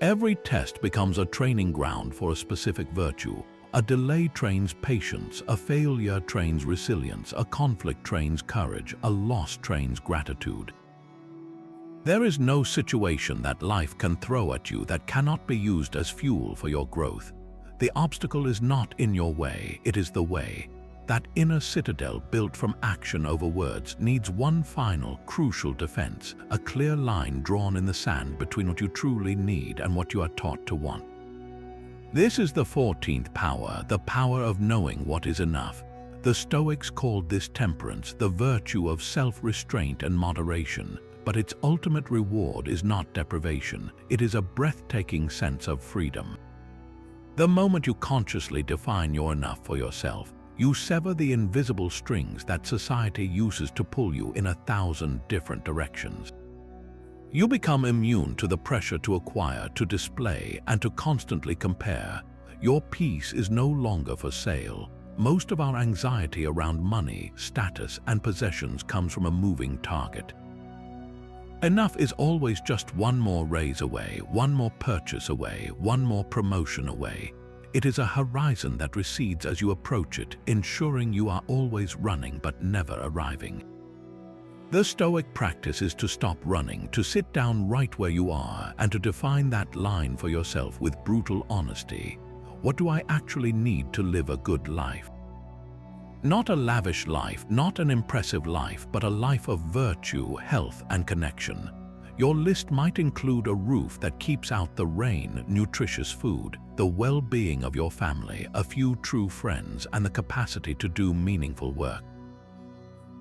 S1: Every test becomes a training ground for a specific virtue. A delay trains patience, a failure trains resilience, a conflict trains courage, a loss trains gratitude. There is no situation that life can throw at you that cannot be used as fuel for your growth. The obstacle is not in your way, it is the way. That inner citadel built from action over words needs one final, crucial defense, a clear line drawn in the sand between what you truly need and what you are taught to want. This is the 14th power, the power of knowing what is enough. The Stoics called this temperance, the virtue of self-restraint and moderation, but its ultimate reward is not deprivation, it is a breathtaking sense of freedom. The moment you consciously define your enough for yourself, you sever the invisible strings that society uses to pull you in 1,000 different directions. You become immune to the pressure to acquire, to display, and to constantly compare. Your peace is no longer for sale. Most of our anxiety around money, status, and possessions comes from a moving target. Enough is always just one more raise away, one more purchase away, one more promotion away. It is a horizon that recedes as you approach it, ensuring you are always running but never arriving. The Stoic practice is to stop running, to sit down right where you are, and to define that line for yourself with brutal honesty. What do I actually need to live a good life? Not a lavish life, not an impressive life, but a life of virtue, health, and connection. Your list might include a roof that keeps out the rain, nutritious food, the well-being of your family, a few true friends, and the capacity to do meaningful work.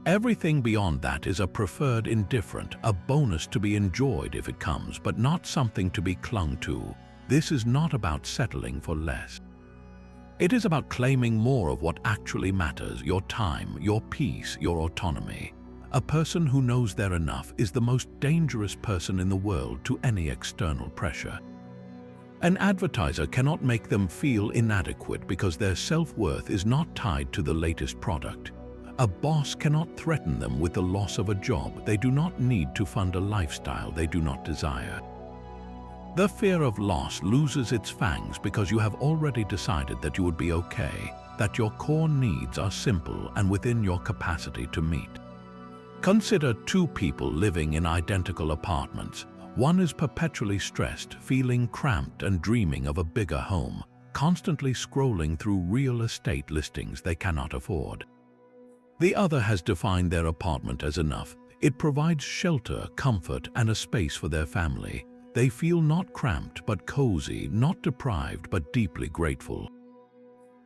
S1: Everything beyond that is a preferred indifferent, a bonus to be enjoyed if it comes, but not something to be clung to. This is not about settling for less. It is about claiming more of what actually matters, your time, your peace, your autonomy. A person who knows they're enough is the most dangerous person in the world to any external pressure. An advertiser cannot make them feel inadequate because their self-worth is not tied to the latest product. A boss cannot threaten them with the loss of a job. They do not need to fund a lifestyle they do not desire. The fear of loss loses its fangs because you have already decided that you would be okay, that your core needs are simple and within your capacity to meet. Consider two people living in identical apartments. One is perpetually stressed, feeling cramped and dreaming of a bigger home, constantly scrolling through real estate listings they cannot afford. The other has defined their apartment as enough. It provides shelter, comfort, and a space for their family. They feel not cramped but cozy, not deprived but deeply grateful.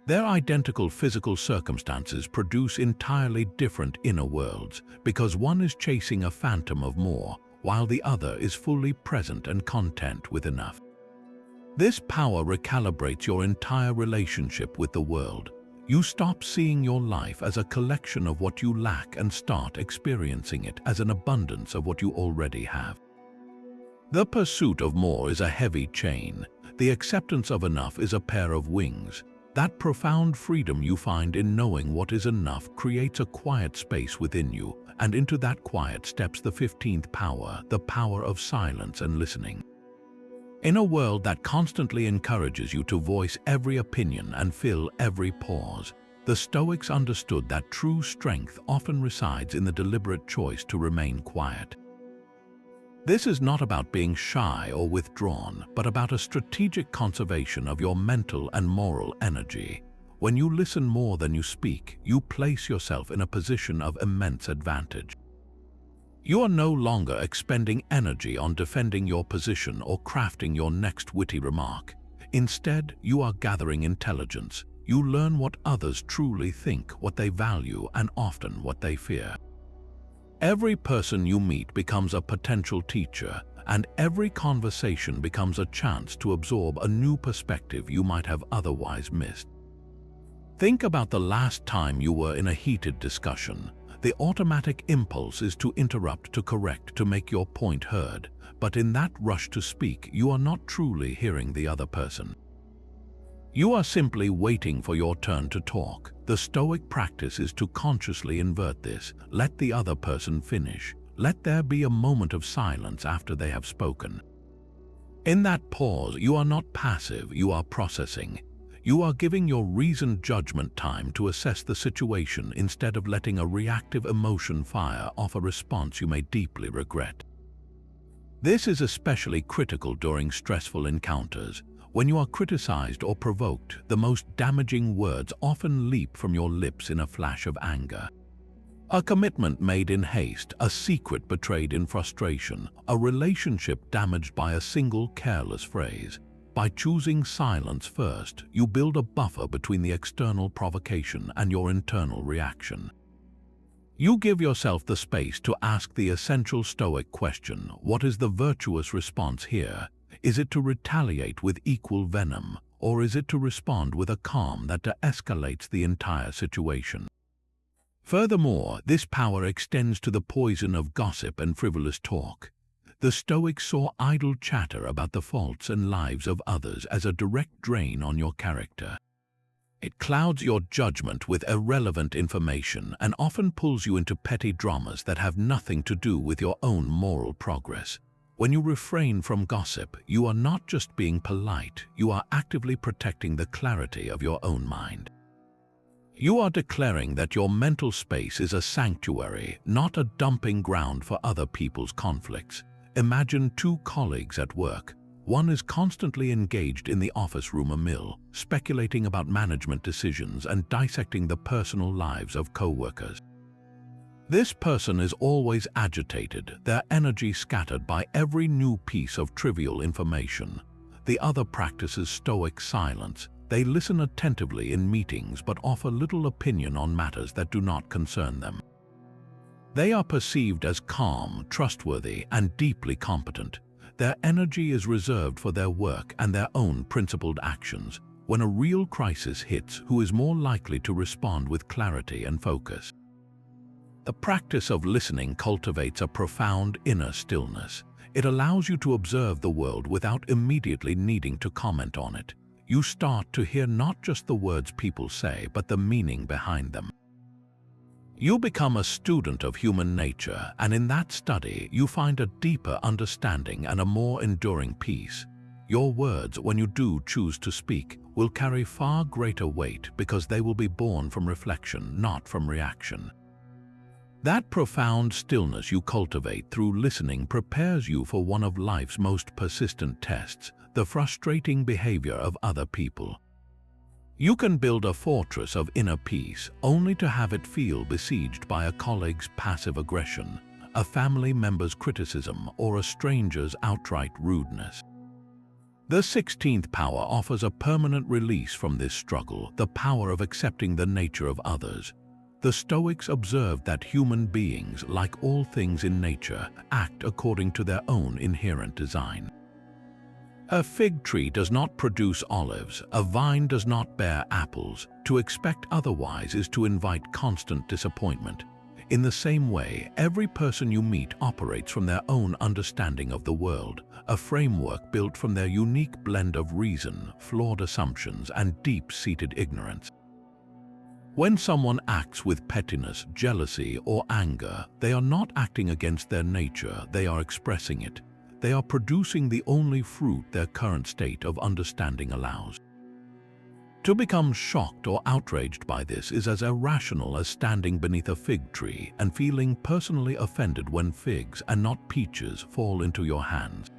S1: Their identical physical circumstances produce entirely different inner worlds because one is chasing a phantom of more, while the other is fully present and content with enough. This power recalibrates your entire relationship with the world. You stop seeing your life as a collection of what you lack and start experiencing it as an abundance of what you already have. The pursuit of more is a heavy chain. The acceptance of enough is a pair of wings. That profound freedom you find in knowing what is enough creates a quiet space within you, and into that quiet steps the 15th power, the power of silence and listening. In a world that constantly encourages you to voice every opinion and fill every pause, the Stoics understood that true strength often resides in the deliberate choice to remain quiet. This is not about being shy or withdrawn, but about a strategic conservation of your mental and moral energy. When you listen more than you speak, you place yourself in a position of immense advantage. You are no longer expending energy on defending your position or crafting your next witty remark. Instead, you are gathering intelligence. You learn what others truly think, what they value, and often what they fear. Every person you meet becomes a potential teacher, and every conversation becomes a chance to absorb a new perspective you might have otherwise missed. Think about the last time you were in a heated discussion. The automatic impulse is to interrupt, to correct, to make your point heard, but in that rush to speak, you are not truly hearing the other person. You are simply waiting for your turn to talk. The Stoic practice is to consciously invert this. Let the other person finish. Let there be a moment of silence after they have spoken. In that pause, you are not passive, you are processing. You are giving your reasoned judgment time to assess the situation instead of letting a reactive emotion fire off a response you may deeply regret. This is especially critical during stressful encounters. When you are criticized or provoked, the most damaging words often leap from your lips in a flash of anger. A commitment made in haste, a secret betrayed in frustration, a relationship damaged by a single careless phrase. By choosing silence first, you build a buffer between the external provocation and your internal reaction. You give yourself the space to ask the essential Stoic question: what is the virtuous response here? Is it to retaliate with equal venom, or is it to respond with a calm that de-escalates the entire situation? Furthermore, this power extends to the poison of gossip and frivolous talk. The Stoics saw idle chatter about the faults and lives of others as a direct drain on your character. It clouds your judgment with irrelevant information and often pulls you into petty dramas that have nothing to do with your own moral progress. When you refrain from gossip, you are not just being polite, you are actively protecting the clarity of your own mind. You are declaring that your mental space is a sanctuary, not a dumping ground for other people's conflicts. Imagine two colleagues at work. One is constantly engaged in the office rumor mill, speculating about management decisions and dissecting the personal lives of co-workers. This person is always agitated, their energy scattered by every new piece of trivial information. The other practices Stoic silence. They listen attentively in meetings but offer little opinion on matters that do not concern them. They are perceived as calm, trustworthy, and deeply competent. Their energy is reserved for their work and their own principled actions. When a real crisis hits, who is more likely to respond with clarity and focus? The practice of listening cultivates a profound inner stillness. It allows you to observe the world without immediately needing to comment on it. You start to hear not just the words people say, but the meaning behind them. You become a student of human nature, and in that study, you find a deeper understanding and a more enduring peace. Your words, when you do choose to speak, will carry far greater weight because they will be born from reflection, not from reaction. That profound stillness you cultivate through listening prepares you for one of life's most persistent tests, the frustrating behavior of other people. You can build a fortress of inner peace only to have it feel besieged by a colleague's passive aggression, a family member's criticism, or a stranger's outright rudeness. The 16th power offers a permanent release from this struggle, the power of accepting the nature of others. The Stoics observed that human beings, like all things in nature, act according to their own inherent design. A fig tree does not produce olives, a vine does not bear apples. To expect otherwise is to invite constant disappointment. In the same way, every person you meet operates from their own understanding of the world, a framework built from their unique blend of reason, flawed assumptions, and deep-seated ignorance. When someone acts with pettiness, jealousy, or anger, they are not acting against their nature, they are expressing it. They are producing the only fruit their current state of understanding allows. To become shocked or outraged by this is as irrational as standing beneath a fig tree and feeling personally offended when figs and not peaches fall into your hands.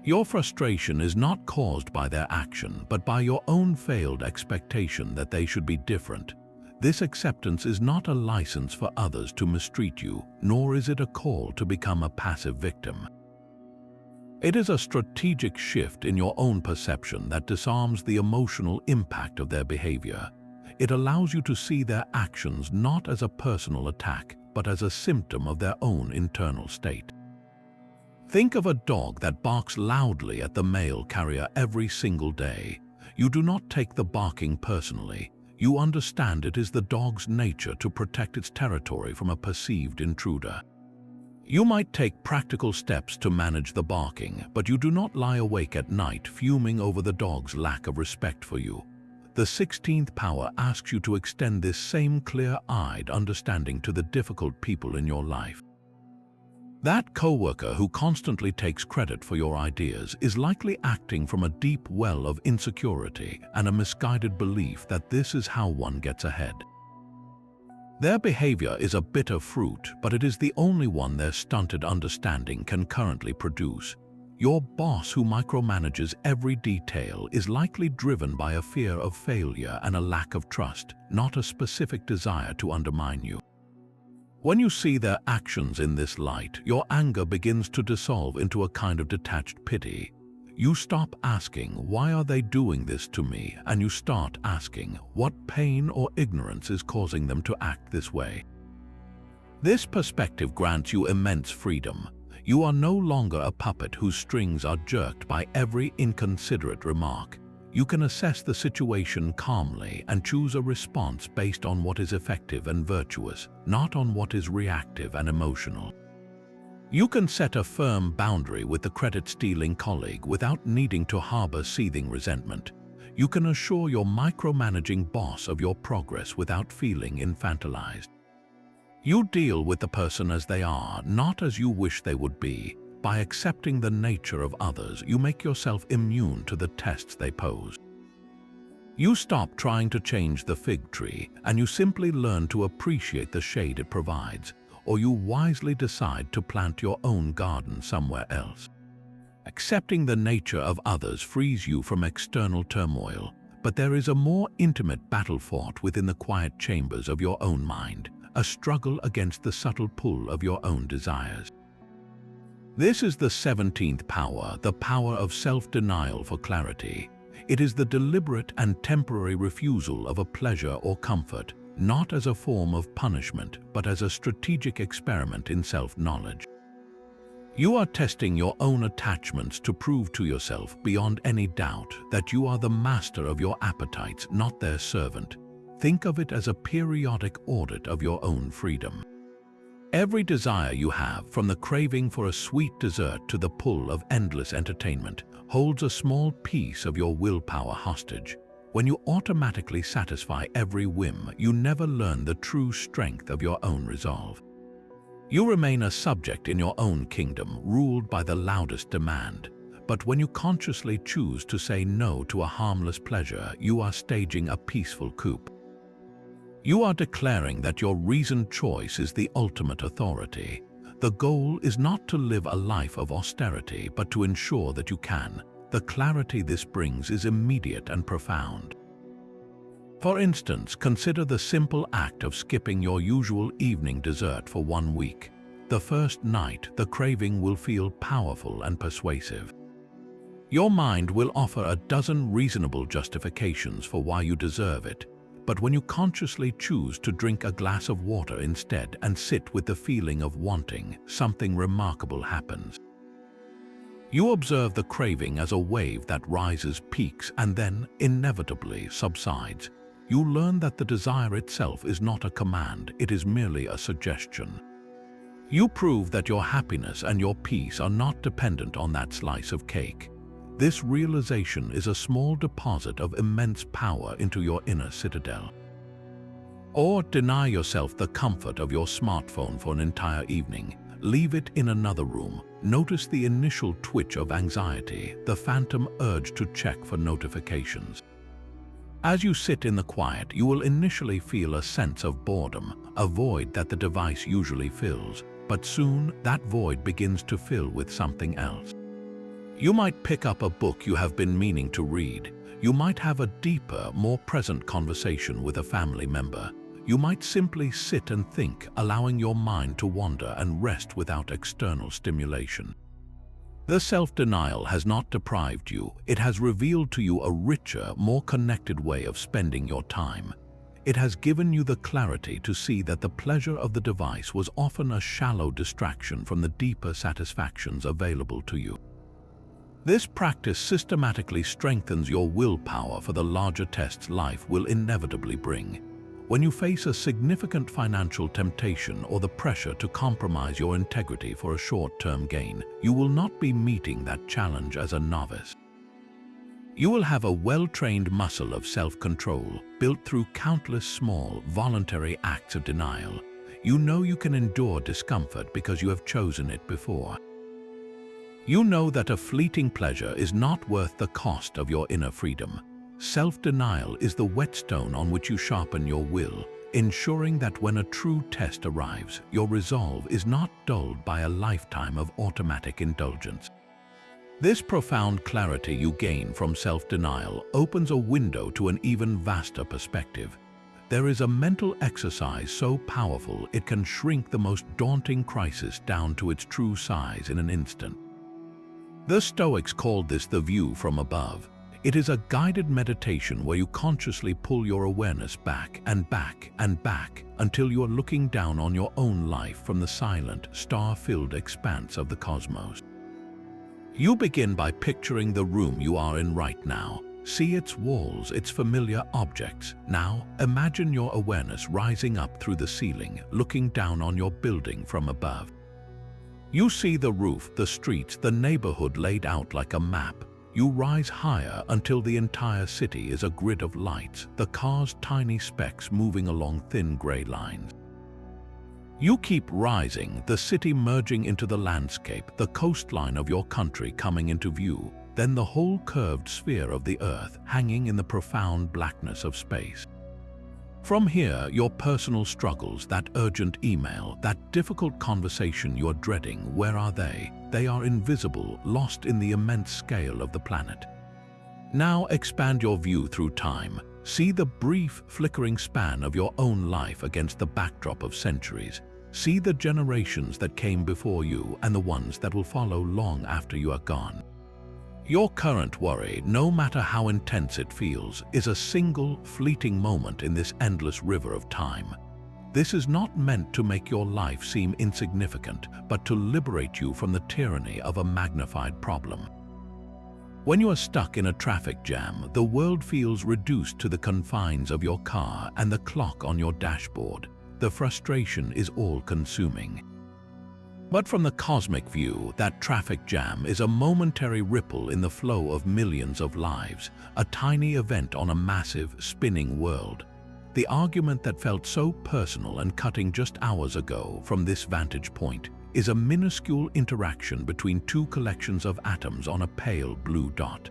S1: Your frustration is not caused by their action, but by your own failed expectation that they should be different. This acceptance is not a license for others to mistreat you, nor is it a call to become a passive victim. It is a strategic shift in your own perception that disarms the emotional impact of their behavior. It allows you to see their actions not as a personal attack, but as a symptom of their own internal state. Think of a dog that barks loudly at the mail carrier every single day. You do not take the barking personally. You understand it is the dog's nature to protect its territory from a perceived intruder. You might take practical steps to manage the barking, but you do not lie awake at night fuming over the dog's lack of respect for you. The 16th power asks you to extend this same clear-eyed understanding to the difficult people in your life. That coworker who constantly takes credit for your ideas is likely acting from a deep well of insecurity and a misguided belief that this is how one gets ahead. Their behavior is a bitter fruit, but it is the only one their stunted understanding can currently produce. Your boss who micromanages every detail is likely driven by a fear of failure and a lack of trust, not a specific desire to undermine you. When you see their actions in this light, your anger begins to dissolve into a kind of detached pity. You stop asking, "Why are they doing this to me?" and you start asking, "What pain or ignorance is causing them to act this way?" This perspective grants you immense freedom. You are no longer a puppet whose strings are jerked by every inconsiderate remark. You can assess the situation calmly and choose a response based on what is effective and virtuous, not on what is reactive and emotional. You can set a firm boundary with the credit-stealing colleague without needing to harbor seething resentment. You can assure your micromanaging boss of your progress without feeling infantilized. You deal with the person as they are, not as you wish they would be. By accepting the nature of others, you make yourself immune to the tests they pose. You stop trying to change the fig tree, and you simply learn to appreciate the shade it provides, or you wisely decide to plant your own garden somewhere else. Accepting the nature of others frees you from external turmoil, but there is a more intimate battle fought within the quiet chambers of your own mind, a struggle against the subtle pull of your own desires. This is the 17th power, the power of self-denial for clarity. It is the deliberate and temporary refusal of a pleasure or comfort, not as a form of punishment, but as a strategic experiment in self-knowledge. You are testing your own attachments to prove to yourself beyond any doubt that you are the master of your appetites, not their servant. Think of it as a periodic audit of your own freedom. Every desire you have, from the craving for a sweet dessert to the pull of endless entertainment, holds a small piece of your willpower hostage. When you automatically satisfy every whim, you never learn the true strength of your own resolve. You remain a subject in your own kingdom, ruled by the loudest demand. But when you consciously choose to say no to a harmless pleasure, you are staging a peaceful coup. You are declaring that your reasoned choice is the ultimate authority. The goal is not to live a life of austerity, but to ensure that you can. The clarity this brings is immediate and profound. For instance, consider the simple act of skipping your usual evening dessert for 1 week. The first night, the craving will feel powerful and persuasive. Your mind will offer a dozen reasonable justifications for why you deserve it. But when you consciously choose to drink a glass of water instead and sit with the feeling of wanting, something remarkable happens. You observe the craving as a wave that rises, peaks, and then inevitably subsides. You learn that the desire itself is not a command, it is merely a suggestion. You prove that your happiness and your peace are not dependent on that slice of cake. This realization is a small deposit of immense power into your inner citadel. Or deny yourself the comfort of your smartphone for an entire evening. Leave it in another room. Notice the initial twitch of anxiety, the phantom urge to check for notifications. As you sit in the quiet, you will initially feel a sense of boredom, a void that the device usually fills, but soon that void begins to fill with something else. You might pick up a book you have been meaning to read. You might have a deeper, more present conversation with a family member. You might simply sit and think, allowing your mind to wander and rest without external stimulation. The self-denial has not deprived you. It has revealed to you a richer, more connected way of spending your time. It has given you the clarity to see that the pleasure of the device was often a shallow distraction from the deeper satisfactions available to you. This practice systematically strengthens your willpower for the larger tests life will inevitably bring. When you face a significant financial temptation or the pressure to compromise your integrity for a short-term gain, you will not be meeting that challenge as a novice. You will have a well-trained muscle of self-control built through countless small, voluntary acts of denial. You know you can endure discomfort because you have chosen it before. You know that a fleeting pleasure is not worth the cost of your inner freedom. Self-denial is the whetstone on which you sharpen your will, ensuring that when a true test arrives, your resolve is not dulled by a lifetime of automatic indulgence. This profound clarity you gain from self-denial opens a window to an even vaster perspective. There is a mental exercise so powerful it can shrink the most daunting crisis down to its true size in an instant. The Stoics called this the view from above. It is a guided meditation where you consciously pull your awareness back and back and back until you are looking down on your own life from the silent, star-filled expanse of the cosmos. You begin by picturing the room you are in right now. See its walls, its familiar objects. Now, imagine your awareness rising up through the ceiling, looking down on your building from above. You see the roof, the streets, the neighborhood laid out like a map. You rise higher until the entire city is a grid of lights, the cars tiny specks moving along thin gray lines. You keep rising, the city merging into the landscape, the coastline of your country coming into view, then the whole curved sphere of the earth hanging in the profound blackness of space. From here, your personal struggles, that urgent email, that difficult conversation you're dreading, where are they? They are invisible, lost in the immense scale of the planet. Now expand your view through time. See the brief, flickering span of your own life against the backdrop of centuries. See the generations that came before you and the ones that will follow long after you are gone. Your current worry, no matter how intense it feels, is a single, fleeting moment in this endless river of time. This is not meant to make your life seem insignificant, but to liberate you from the tyranny of a magnified problem. When you are stuck in a traffic jam, the world feels reduced to the confines of your car and the clock on your dashboard. The frustration is all-consuming. But from the cosmic view, that traffic jam is a momentary ripple in the flow of millions of lives, a tiny event on a massive, spinning world. The argument that felt so personal and cutting just hours ago from this vantage point is a minuscule interaction between two collections of atoms on a pale blue dot.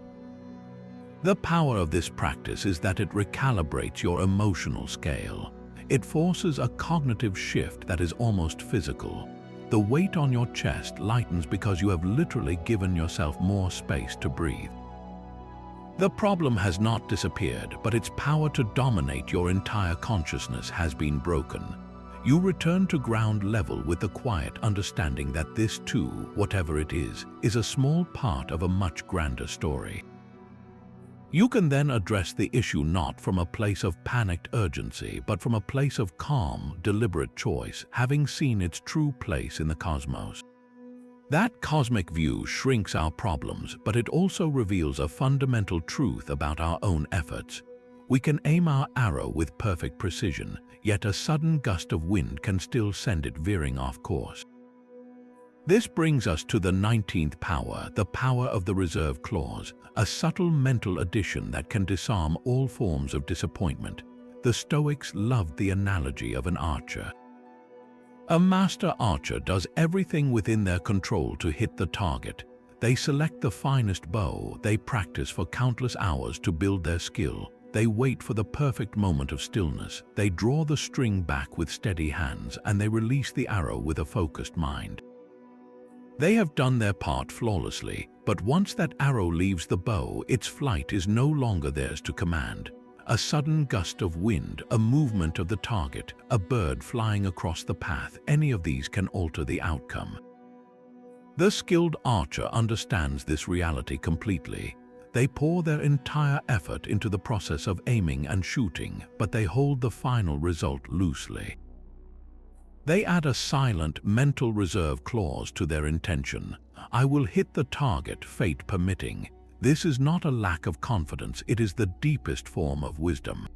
S1: The power of this practice is that it recalibrates your emotional scale. It forces a cognitive shift that is almost physical. The weight on your chest lightens because you have literally given yourself more space to breathe. The problem has not disappeared, but its power to dominate your entire consciousness has been broken. You return to ground level with the quiet understanding that this too, whatever it is a small part of a much grander story. You can then address the issue not from a place of panicked urgency, but from a place of calm, deliberate choice, having seen its true place in the cosmos. That cosmic view shrinks our problems, but it also reveals a fundamental truth about our own efforts. We can aim our arrow with perfect precision, yet a sudden gust of wind can still send it veering off course. This brings us to the 19th power, the power of the reserve clause, a subtle mental addition that can disarm all forms of disappointment. The Stoics loved the analogy of an archer. A master archer does everything within their control to hit the target. They select the finest bow, they practice for countless hours to build their skill. They wait for the perfect moment of stillness. They draw the string back with steady hands, and they release the arrow with a focused mind. They have done their part flawlessly, but once that arrow leaves the bow, its flight is no longer theirs to command. A sudden gust of wind, a movement of the target, a bird flying across the path, any of these can alter the outcome. The skilled archer understands this reality completely. They pour their entire effort into the process of aiming and shooting, but they hold the final result loosely. They add a silent, mental reserve clause to their intention. I will hit the target, fate permitting. This is not a lack of confidence, it is the deepest form of wisdom.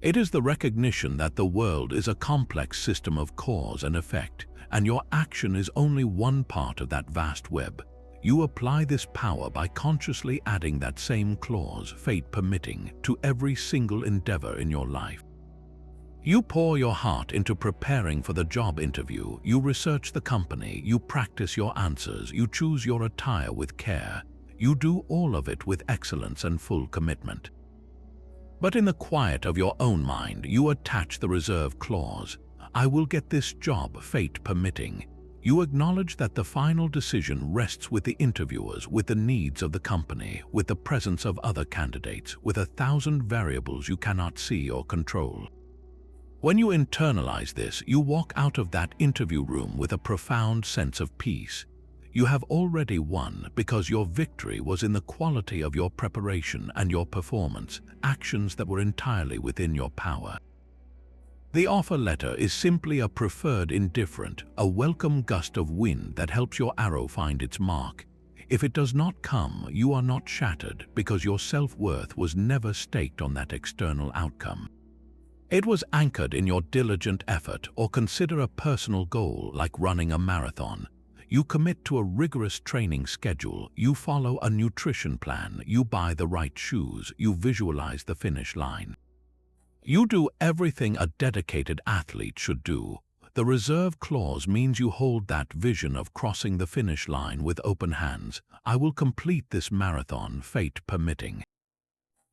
S1: It is the recognition that the world is a complex system of cause and effect, and your action is only one part of that vast web. You apply this power by consciously adding that same clause, fate permitting, to every single endeavor in your life. You pour your heart into preparing for the job interview, you research the company, you practice your answers, you choose your attire with care. You do all of it with excellence and full commitment. But in the quiet of your own mind, you attach the reserve clause, I will get this job, fate permitting. You acknowledge that the final decision rests with the interviewers, with the needs of the company, with the presence of other candidates, with 1,000 variables you cannot see or control. When you internalize this, you walk out of that interview room with a profound sense of peace. You have already won because your victory was in the quality of your preparation and your performance, actions that were entirely within your power. The offer letter is simply a preferred indifferent, a welcome gust of wind that helps your arrow find its mark. If it does not come, you are not shattered because your self-worth was never staked on that external outcome. It was anchored in your diligent effort, or consider a personal goal like running a marathon. You commit to a rigorous training schedule, you follow a nutrition plan, you buy the right shoes, you visualize the finish line. You do everything a dedicated athlete should do. The reserve clause means you hold that vision of crossing the finish line with open hands. I will complete this marathon, fate permitting.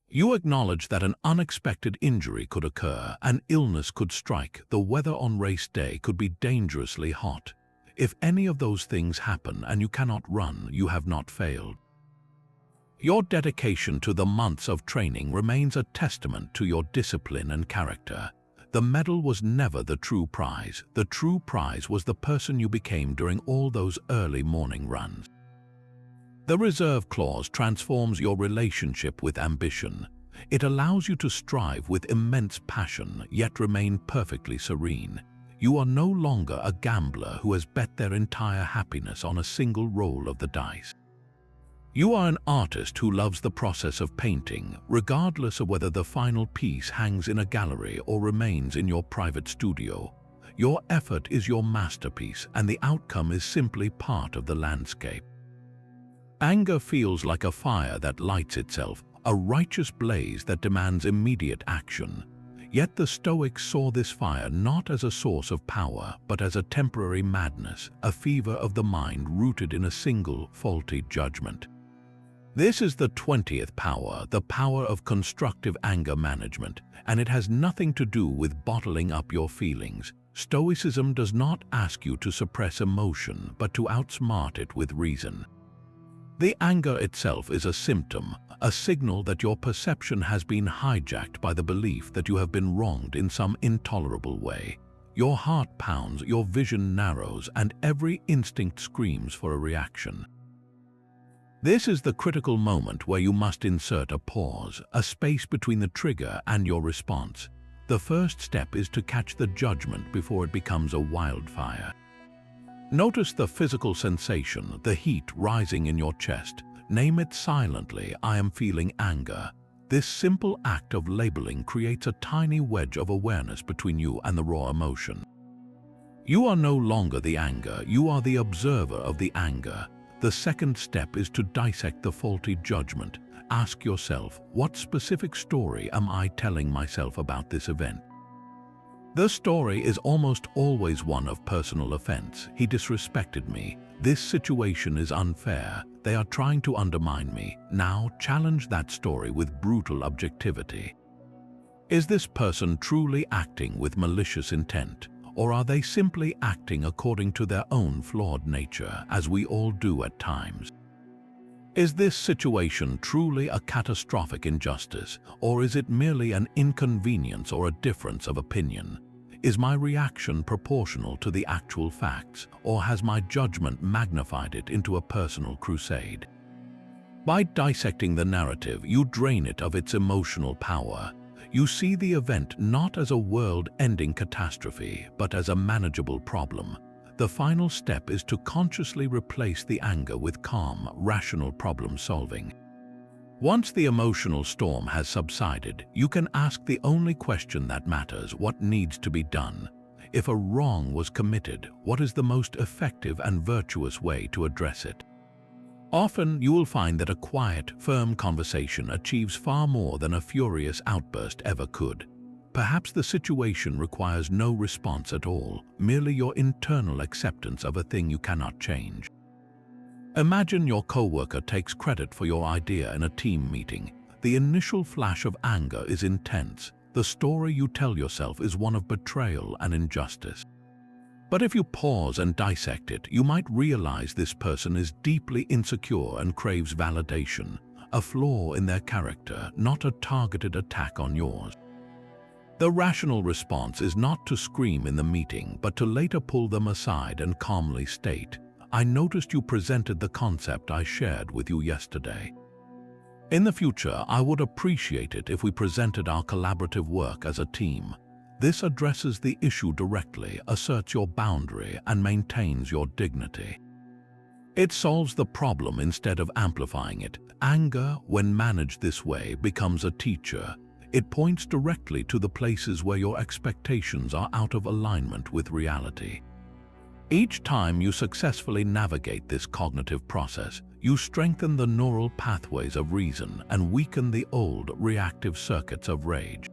S1: You acknowledge that an unexpected injury could occur, an illness could strike, the weather on race day could be dangerously hot. If any of those things happen and you cannot run, you have not failed. Your dedication to the months of training remains a testament to your discipline and character. The medal was never the true prize. The true prize was the person you became during all those early morning runs. The reserve clause transforms your relationship with ambition. It allows you to strive with immense passion, yet remain perfectly serene. You are no longer a gambler who has bet their entire happiness on a single roll of the dice. You are an artist who loves the process of painting, regardless of whether the final piece hangs in a gallery or remains in your private studio. Your effort is your masterpiece, and the outcome is simply part of the landscape. Anger feels like a fire that lights itself, a righteous blaze that demands immediate action. Yet the Stoics saw this fire not as a source of power, but as a temporary madness, a fever of the mind rooted in a single, faulty judgment. This is the 20th power, the power of constructive anger management, and it has nothing to do with bottling up your feelings. Stoicism does not ask you to suppress emotion, but to outsmart it with reason. The anger itself is a symptom, a signal that your perception has been hijacked by the belief that you have been wronged in some intolerable way. Your heart pounds, your vision narrows, and every instinct screams for a reaction. This is the critical moment where you must insert a pause, a space between the trigger and your response. The first step is to catch the judgment before it becomes a wildfire. Notice the physical sensation, the heat rising in your chest. Name it silently, I am feeling anger. This simple act of labeling creates a tiny wedge of awareness between you and the raw emotion. You are no longer the anger, you are the observer of the anger. The second step is to dissect the faulty judgment. Ask yourself, what specific story am I telling myself about this event? The story is almost always one of personal offense. He disrespected me. This situation is unfair. They are trying to undermine me. Now challenge that story with brutal objectivity. Is this person truly acting with malicious intent? Or are they simply acting according to their own flawed nature, as we all do at times? Is this situation truly a catastrophic injustice, or is it merely an inconvenience or a difference of opinion? Is my reaction proportional to the actual facts, or has my judgment magnified it into a personal crusade? By dissecting the narrative, you drain it of its emotional power. You see the event not as a world-ending catastrophe, but as a manageable problem. The final step is to consciously replace the anger with calm, rational problem-solving. Once the emotional storm has subsided, you can ask the only question that matters: what needs to be done? If a wrong was committed, what is the most effective and virtuous way to address it? Often, you will find that a quiet, firm conversation achieves far more than a furious outburst ever could. Perhaps the situation requires no response at all, merely your internal acceptance of a thing you cannot change. Imagine your coworker takes credit for your idea in a team meeting. The initial flash of anger is intense. The story you tell yourself is one of betrayal and injustice. But if you pause and dissect it, you might realize this person is deeply insecure and craves validation, a flaw in their character, not a targeted attack on yours. The rational response is not to scream in the meeting, but to later pull them aside and calmly state, "I noticed you presented the concept I shared with you yesterday. In the future, I would appreciate it if we presented our collaborative work as a team." This addresses the issue directly, asserts your boundary, and maintains your dignity. It solves the problem instead of amplifying it. Anger, when managed this way, becomes a teacher. It points directly to the places where your expectations are out of alignment with reality. Each time you successfully navigate this cognitive process, you strengthen the neural pathways of reason and weaken the old reactive circuits of rage.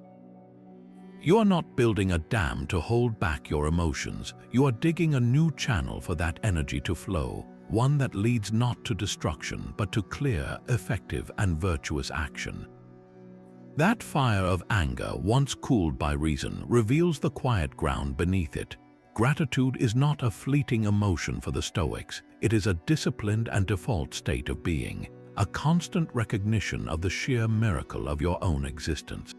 S1: You are not building a dam to hold back your emotions. You are digging a new channel for that energy to flow, one that leads not to destruction, but to clear, effective, and virtuous action. That fire of anger, once cooled by reason, reveals the quiet ground beneath it. Gratitude is not a fleeting emotion for the Stoics. It is a disciplined and default state of being, a constant recognition of the sheer miracle of your own existence.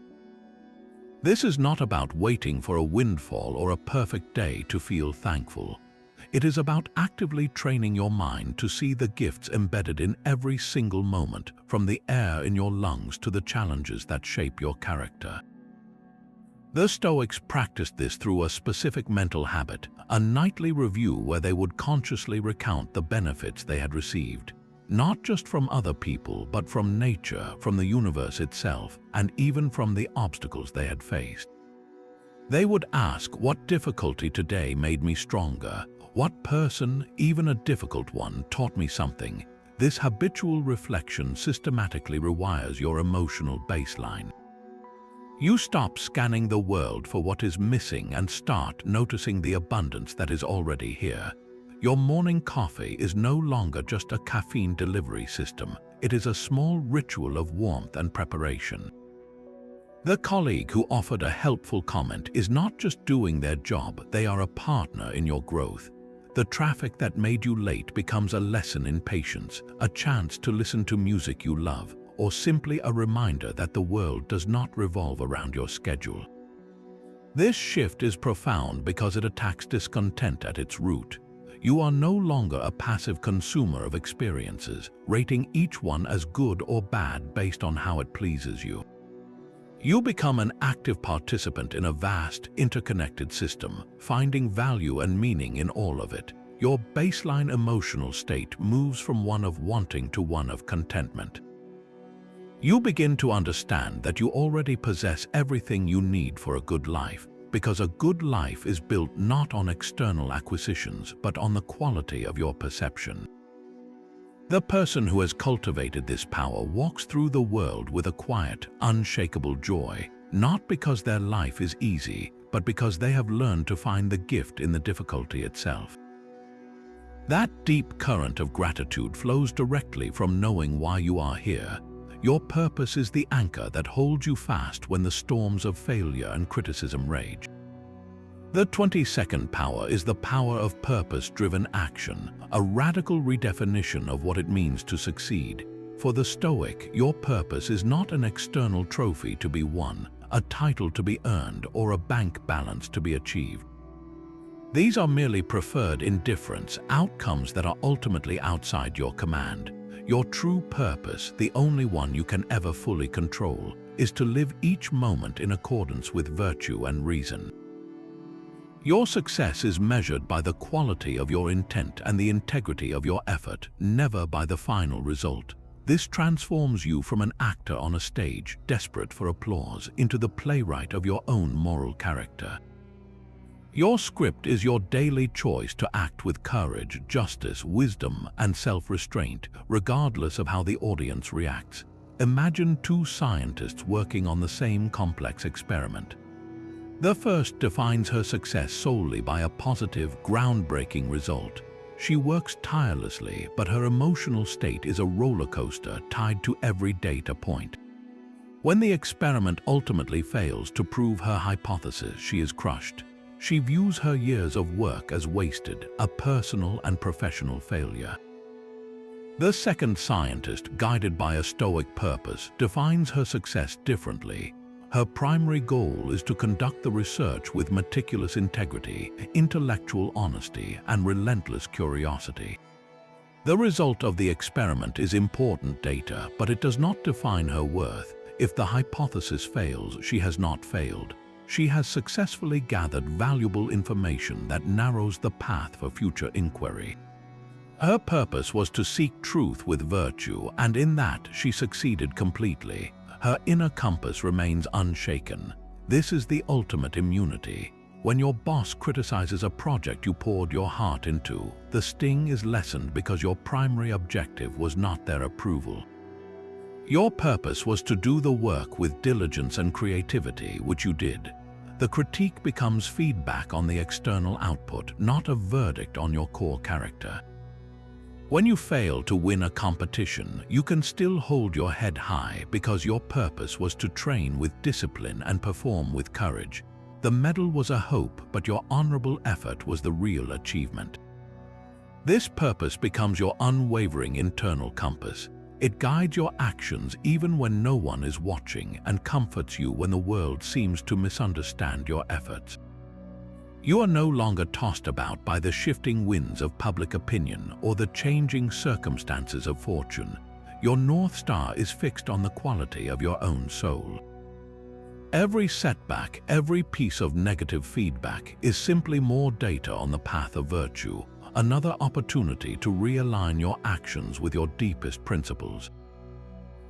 S1: This is not about waiting for a windfall or a perfect day to feel thankful. It is about actively training your mind to see the gifts embedded in every single moment, from the air in your lungs to the challenges that shape your character. The Stoics practiced this through a specific mental habit, a nightly review where they would consciously recount the benefits they had received, not just from other people, but from nature, from the universe itself, and even from the obstacles they had faced. They would ask, what difficulty today made me stronger? What person, even a difficult one, taught me something? This habitual reflection systematically rewires your emotional baseline. You stop scanning the world for what is missing and start noticing the abundance that is already here. Your morning coffee is no longer just a caffeine delivery system. It is a small ritual of warmth and preparation. The colleague who offered a helpful comment is not just doing their job, they are a partner in your growth. The traffic that made you late becomes a lesson in patience, a chance to listen to music you love, or simply a reminder that the world does not revolve around your schedule. This shift is profound because it attacks discontent at its root. You are no longer a passive consumer of experiences, rating each one as good or bad based on how it pleases you. You become an active participant in a vast, interconnected system, finding value and meaning in all of it. Your baseline emotional state moves from one of wanting to one of contentment. You begin to understand that you already possess everything you need for a good life, because a good life is built not on external acquisitions, but on the quality of your perception. The person who has cultivated this power walks through the world with a quiet, unshakable joy, not because their life is easy, but because they have learned to find the gift in the difficulty itself. That deep current of gratitude flows directly from knowing why you are here. Your purpose is the anchor that holds you fast when the storms of failure and criticism rage. The 22nd power is the power of purpose-driven action, a radical redefinition of what it means to succeed. For the Stoic, your purpose is not an external trophy to be won, a title to be earned, or a bank balance to be achieved. These are merely preferred indifference, outcomes that are ultimately outside your command. Your true purpose, the only one you can ever fully control, is to live each moment in accordance with virtue and reason. Your success is measured by the quality of your intent and the integrity of your effort, never by the final result. This transforms you from an actor on a stage, desperate for applause, into the playwright of your own moral character. Your script is your daily choice to act with courage, justice, wisdom, and self-restraint, regardless of how the audience reacts. Imagine two scientists working on the same complex experiment. The first defines her success solely by a positive, groundbreaking result. She works tirelessly, but her emotional state is a roller coaster tied to every data point. When the experiment ultimately fails to prove her hypothesis, she is crushed. She views her years of work as wasted, a personal and professional failure. The second scientist, guided by a Stoic purpose, defines her success differently. Her primary goal is to conduct the research with meticulous integrity, intellectual honesty, and relentless curiosity. The result of the experiment is important data, but it does not define her worth. If the hypothesis fails, she has not failed. She has successfully gathered valuable information that narrows the path for future inquiry. Her purpose was to seek truth with virtue, and in that she succeeded completely. Her inner compass remains unshaken. This is the ultimate immunity. When your boss criticizes a project you poured your heart into, the sting is lessened because your primary objective was not their approval. Your purpose was to do the work with diligence and creativity, which you did. The critique becomes feedback on the external output, not a verdict on your core character. When you fail to win a competition, you can still hold your head high because your purpose was to train with discipline and perform with courage. The medal was a hope, but your honorable effort was the real achievement. This purpose becomes your unwavering internal compass. It guides your actions even when no one is watching and comforts you when the world seems to misunderstand your efforts. You are no longer tossed about by the shifting winds of public opinion or the changing circumstances of fortune. Your North Star is fixed on the quality of your own soul. Every setback, every piece of negative feedback is simply more data on the path of virtue, another opportunity to realign your actions with your deepest principles.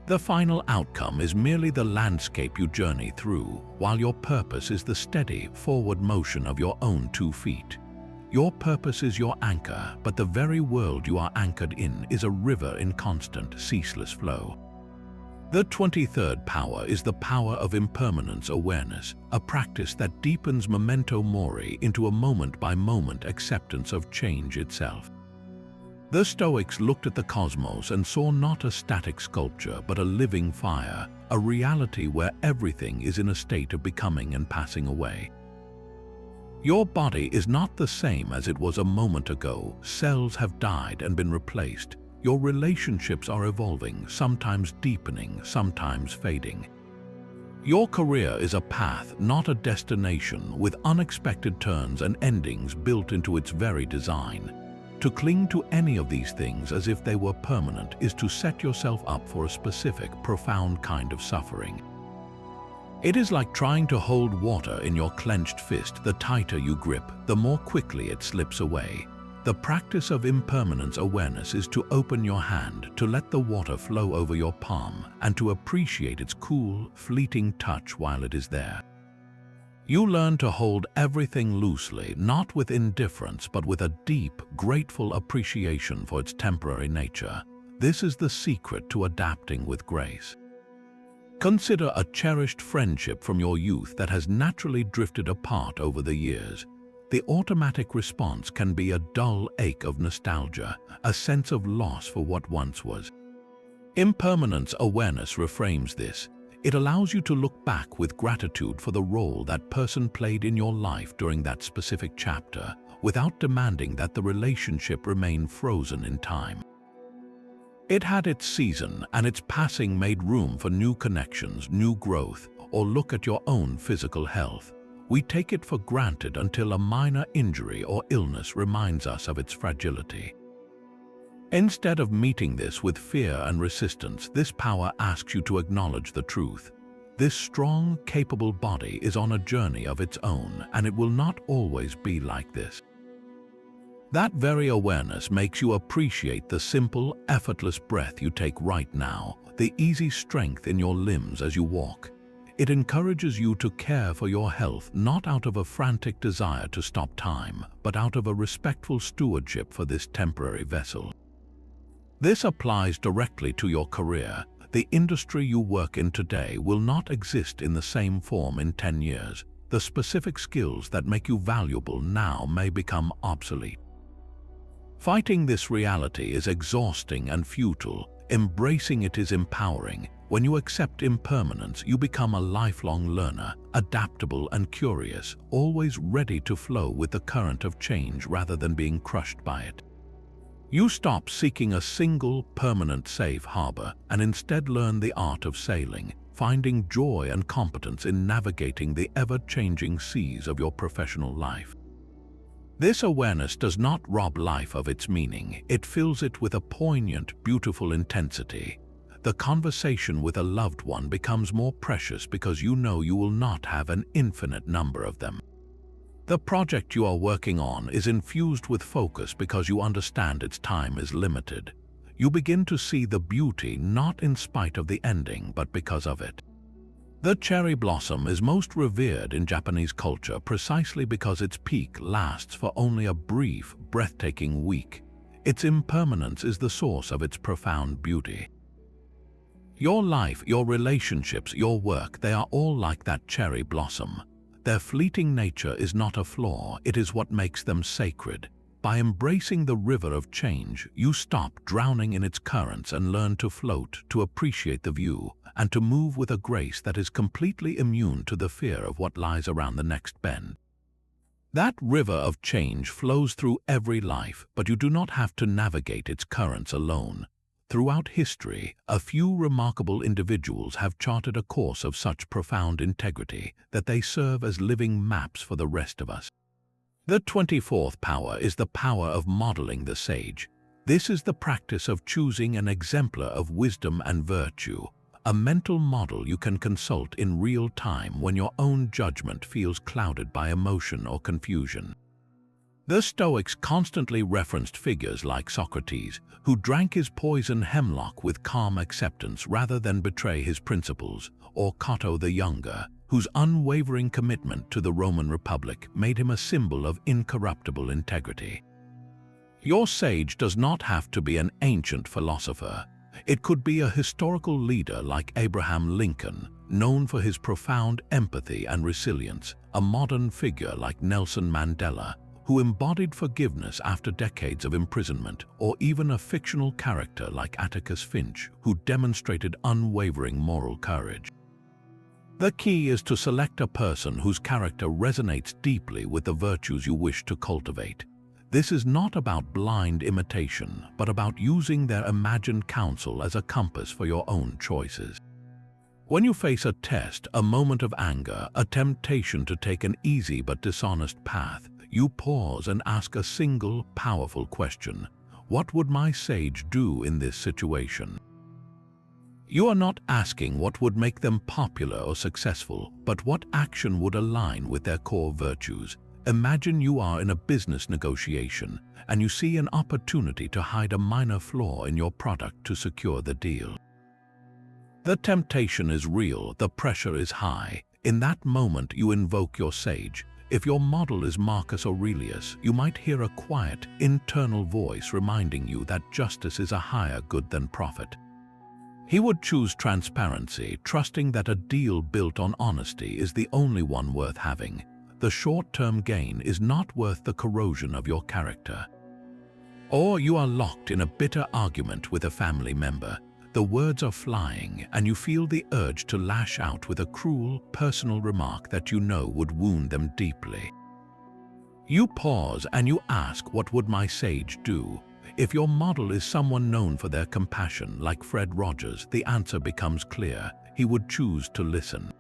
S1: The final outcome is merely the landscape you journey through, while your purpose is the steady, forward motion of your own 2 feet. Your purpose is your anchor, but the very world you are anchored in is a river in constant, ceaseless flow. The 23rd power is the power of impermanence awareness, a practice that deepens memento mori into a moment-by-moment acceptance of change itself. The Stoics looked at the cosmos and saw not a static sculpture but a living fire, a reality where everything is in a state of becoming and passing away. Your body is not the same as it was a moment ago. Cells have died and been replaced. Your relationships are evolving, sometimes deepening, sometimes fading. Your career is a path, not a destination, with unexpected turns and endings built into its very design. To cling to any of these things as if they were permanent is to set yourself up for a specific, profound kind of suffering. It is like trying to hold water in your clenched fist. The tighter you grip, the more quickly it slips away. The practice of impermanence awareness is to open your hand, to let the water flow over your palm, and to appreciate its cool, fleeting touch while it is there. You learn to hold everything loosely, not with indifference, but with a deep, grateful appreciation for its temporary nature. This is the secret to adapting with grace. Consider a cherished friendship from your youth that has naturally drifted apart over the years. The automatic response can be a dull ache of nostalgia, a sense of loss for what once was. Impermanence awareness reframes this. It allows you to look back with gratitude for the role that person played in your life during that specific chapter, without demanding that the relationship remain frozen in time. It had its season, and its passing made room for new connections, new growth, or look at your own physical health. We take it for granted until a minor injury or illness reminds us of its fragility. Instead of meeting this with fear and resistance, this power asks you to acknowledge the truth. This strong, capable body is on a journey of its own, and it will not always be like this. That very awareness makes you appreciate the simple, effortless breath you take right now, the easy strength in your limbs as you walk. It encourages you to care for your health not out of a frantic desire to stop time, but out of a respectful stewardship for this temporary vessel. This applies directly to your career. The industry you work in today will not exist in the same form in 10 years. The specific skills that make you valuable now may become obsolete. Fighting this reality is exhausting and futile. Embracing it is empowering. When you accept impermanence, you become a lifelong learner, adaptable and curious, always ready to flow with the current of change rather than being crushed by it. You stop seeking a single, permanent safe harbor and instead learn the art of sailing, finding joy and competence in navigating the ever-changing seas of your professional life. This awareness does not rob life of its meaning. It fills it with a poignant, beautiful intensity. The conversation with a loved one becomes more precious because you know you will not have an infinite number of them. The project you are working on is infused with focus because you understand its time is limited. You begin to see the beauty not in spite of the ending, but because of it. The cherry blossom is most revered in Japanese culture precisely because its peak lasts for only a brief, breathtaking week. Its impermanence is the source of its profound beauty. Your life, your relationships, your work, they are all like that cherry blossom. Their fleeting nature is not a flaw, it is what makes them sacred. By embracing the river of change, you stop drowning in its currents and learn to float, to appreciate the view, and to move with a grace that is completely immune to the fear of what lies around the next bend. That river of change flows through every life, but you do not have to navigate its currents alone. Throughout history, a few remarkable individuals have charted a course of such profound integrity that they serve as living maps for the rest of us. The 24th power is the power of modeling the sage. This is the practice of choosing an exemplar of wisdom and virtue, a mental model you can consult in real time when your own judgment feels clouded by emotion or confusion. The Stoics constantly referenced figures like Socrates, who drank his poison hemlock with calm acceptance rather than betray his principles, or Cato the Younger, whose unwavering commitment to the Roman Republic made him a symbol of incorruptible integrity. Your sage does not have to be an ancient philosopher. It could be a historical leader like Abraham Lincoln, known for his profound empathy and resilience, a modern figure like Nelson Mandela, who embodied forgiveness after decades of imprisonment, or even a fictional character like Atticus Finch, who demonstrated unwavering moral courage. The key is to select a person whose character resonates deeply with the virtues you wish to cultivate. This is not about blind imitation, but about using their imagined counsel as a compass for your own choices. When you face a test, a moment of anger, a temptation to take an easy but dishonest path, you pause and ask a single, powerful question. What would my sage do in this situation? You are not asking what would make them popular or successful, but what action would align with their core virtues. Imagine you are in a business negotiation and you see an opportunity to hide a minor flaw in your product to secure the deal. The temptation is real, the pressure is high. In that moment, you invoke your sage. If your model is Marcus Aurelius, you might hear a quiet, internal voice reminding you that justice is a higher good than profit. He would choose transparency, trusting that a deal built on honesty is the only one worth having. The short-term gain is not worth the corrosion of your character. Or you are locked in a bitter argument with a family member. The words are flying, and you feel the urge to lash out with a cruel, personal remark that you know would wound them deeply. You pause and you ask, what would my sage do? If your model is someone known for their compassion, like Fred Rogers, the answer becomes clear. He would choose to listen.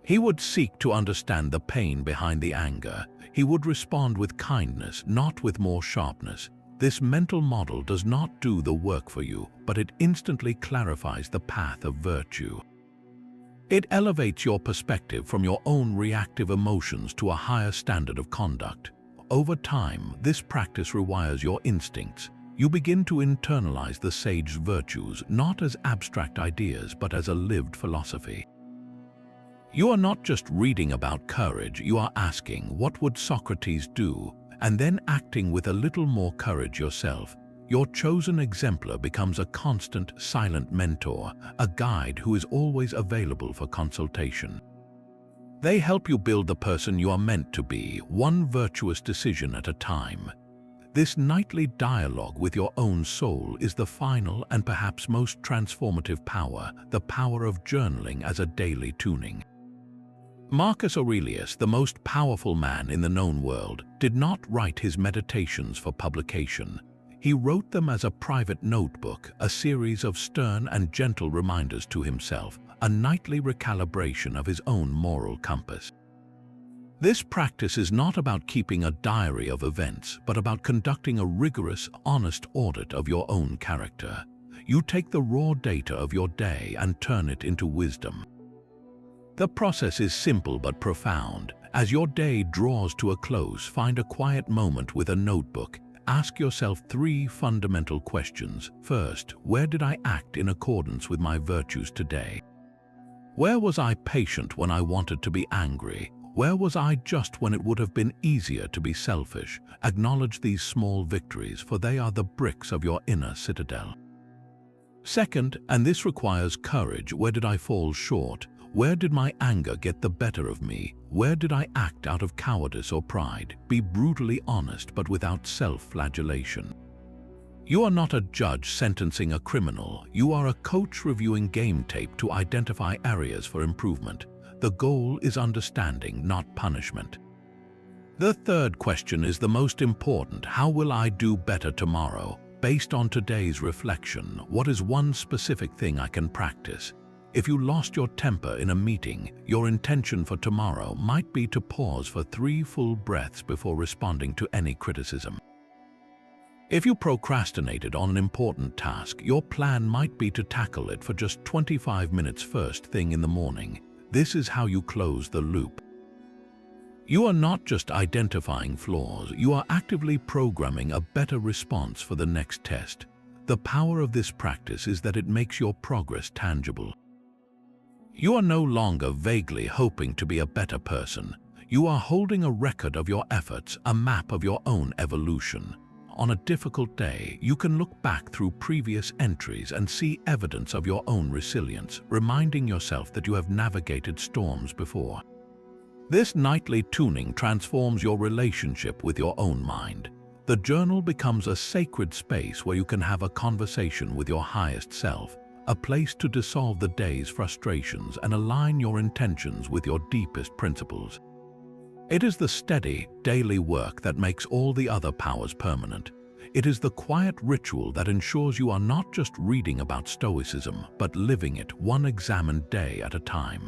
S1: He would seek to understand the pain behind the anger. He would respond with kindness, not with more sharpness. This mental model does not do the work for you, but it instantly clarifies the path of virtue. It elevates your perspective from your own reactive emotions to a higher standard of conduct. Over time, this practice rewires your instincts. You begin to internalize the sage's virtues not as abstract ideas but as a lived philosophy. You are not just reading about courage, you are asking, what would Socrates do? And then acting with a little more courage yourself. Your chosen exemplar becomes a constant, silent mentor, a guide who is always available for consultation. They help you build the person you are meant to be, one virtuous decision at a time. This nightly dialogue with your own soul is the final and perhaps most transformative power, the power of journaling as a daily tuning. Marcus Aurelius, the most powerful man in the known world, did not write his meditations for publication. He wrote them as a private notebook, a series of stern and gentle reminders to himself, a nightly recalibration of his own moral compass. This practice is not about keeping a diary of events, but about conducting a rigorous, honest audit of your own character. You take the raw data of your day and turn it into wisdom. The process is simple but profound. As your day draws to a close, find a quiet moment with a notebook. Ask yourself 3 fundamental questions. First, where did I act in accordance with my virtues today? Where was I patient when I wanted to be angry? Where was I just when it would have been easier to be selfish? Acknowledge these small victories, for they are the bricks of your inner citadel. Second, and this requires courage, where did I fall short? Where did my anger get the better of me? Where did I act out of cowardice or pride? Be brutally honest, but without self-flagellation. You are not a judge sentencing a criminal. You are a coach reviewing game tape to identify areas for improvement. The goal is understanding, not punishment. The third question is the most important. How will I do better tomorrow? Based on today's reflection, what is one specific thing I can practice? If you lost your temper in a meeting, your intention for tomorrow might be to pause for 3 full breaths before responding to any criticism. If you procrastinated on an important task, your plan might be to tackle it for just 25 minutes first thing in the morning. This is how you close the loop. You are not just identifying flaws, you are actively programming a better response for the next test. The power of this practice is that it makes your progress tangible. You are no longer vaguely hoping to be a better person. You are holding a record of your efforts, a map of your own evolution. On a difficult day, you can look back through previous entries and see evidence of your own resilience, reminding yourself that you have navigated storms before. This nightly tuning transforms your relationship with your own mind. The journal becomes a sacred space where you can have a conversation with your highest self, a place to dissolve the day's frustrations and align your intentions with your deepest principles. It is the steady, daily work that makes all the other powers permanent. It is the quiet ritual that ensures you are not just reading about Stoicism, but living it one examined day at a time.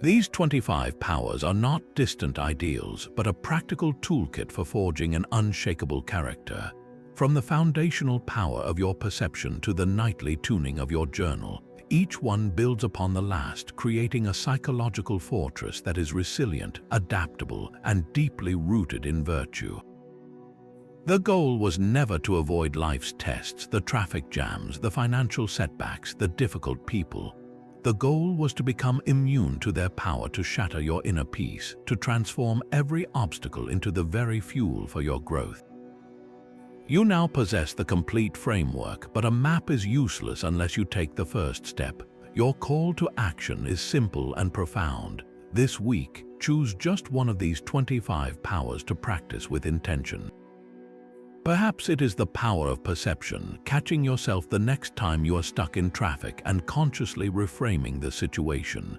S1: These 25 powers are not distant ideals, but a practical toolkit for forging an unshakable character. From the foundational power of your perception to the nightly tuning of your journal, each one builds upon the last, creating a psychological fortress that is resilient, adaptable, and deeply rooted in virtue. The goal was never to avoid life's tests, the traffic jams, the financial setbacks, the difficult people. The goal was to become immune to their power to shatter your inner peace, to transform every obstacle into the very fuel for your growth. You now possess the complete framework, but a map is useless unless you take the first step. Your call to action is simple and profound. This week, choose just one of these 25 powers to practice with intention. Perhaps it is the power of perception, catching yourself the next time you are stuck in traffic and consciously reframing the situation.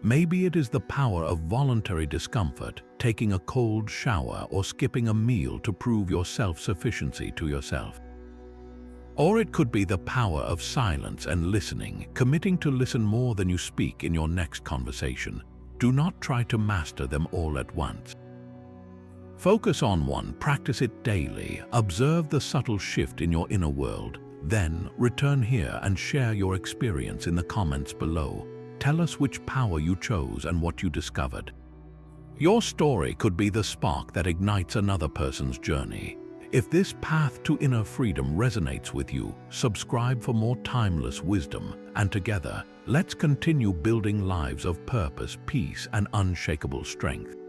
S1: Maybe it is the power of voluntary discomfort, taking a cold shower or skipping a meal to prove your self-sufficiency to yourself. Or it could be the power of silence and listening, committing to listen more than you speak in your next conversation. Do not try to master them all at once. Focus on one, practice it daily, observe the subtle shift in your inner world, then return here and share your experience in the comments below. Tell us which power you chose and what you discovered. Your story could be the spark that ignites another person's journey. If this path to inner freedom resonates with you, subscribe for more timeless wisdom, and together, let's continue building lives of purpose, peace, and unshakable strength.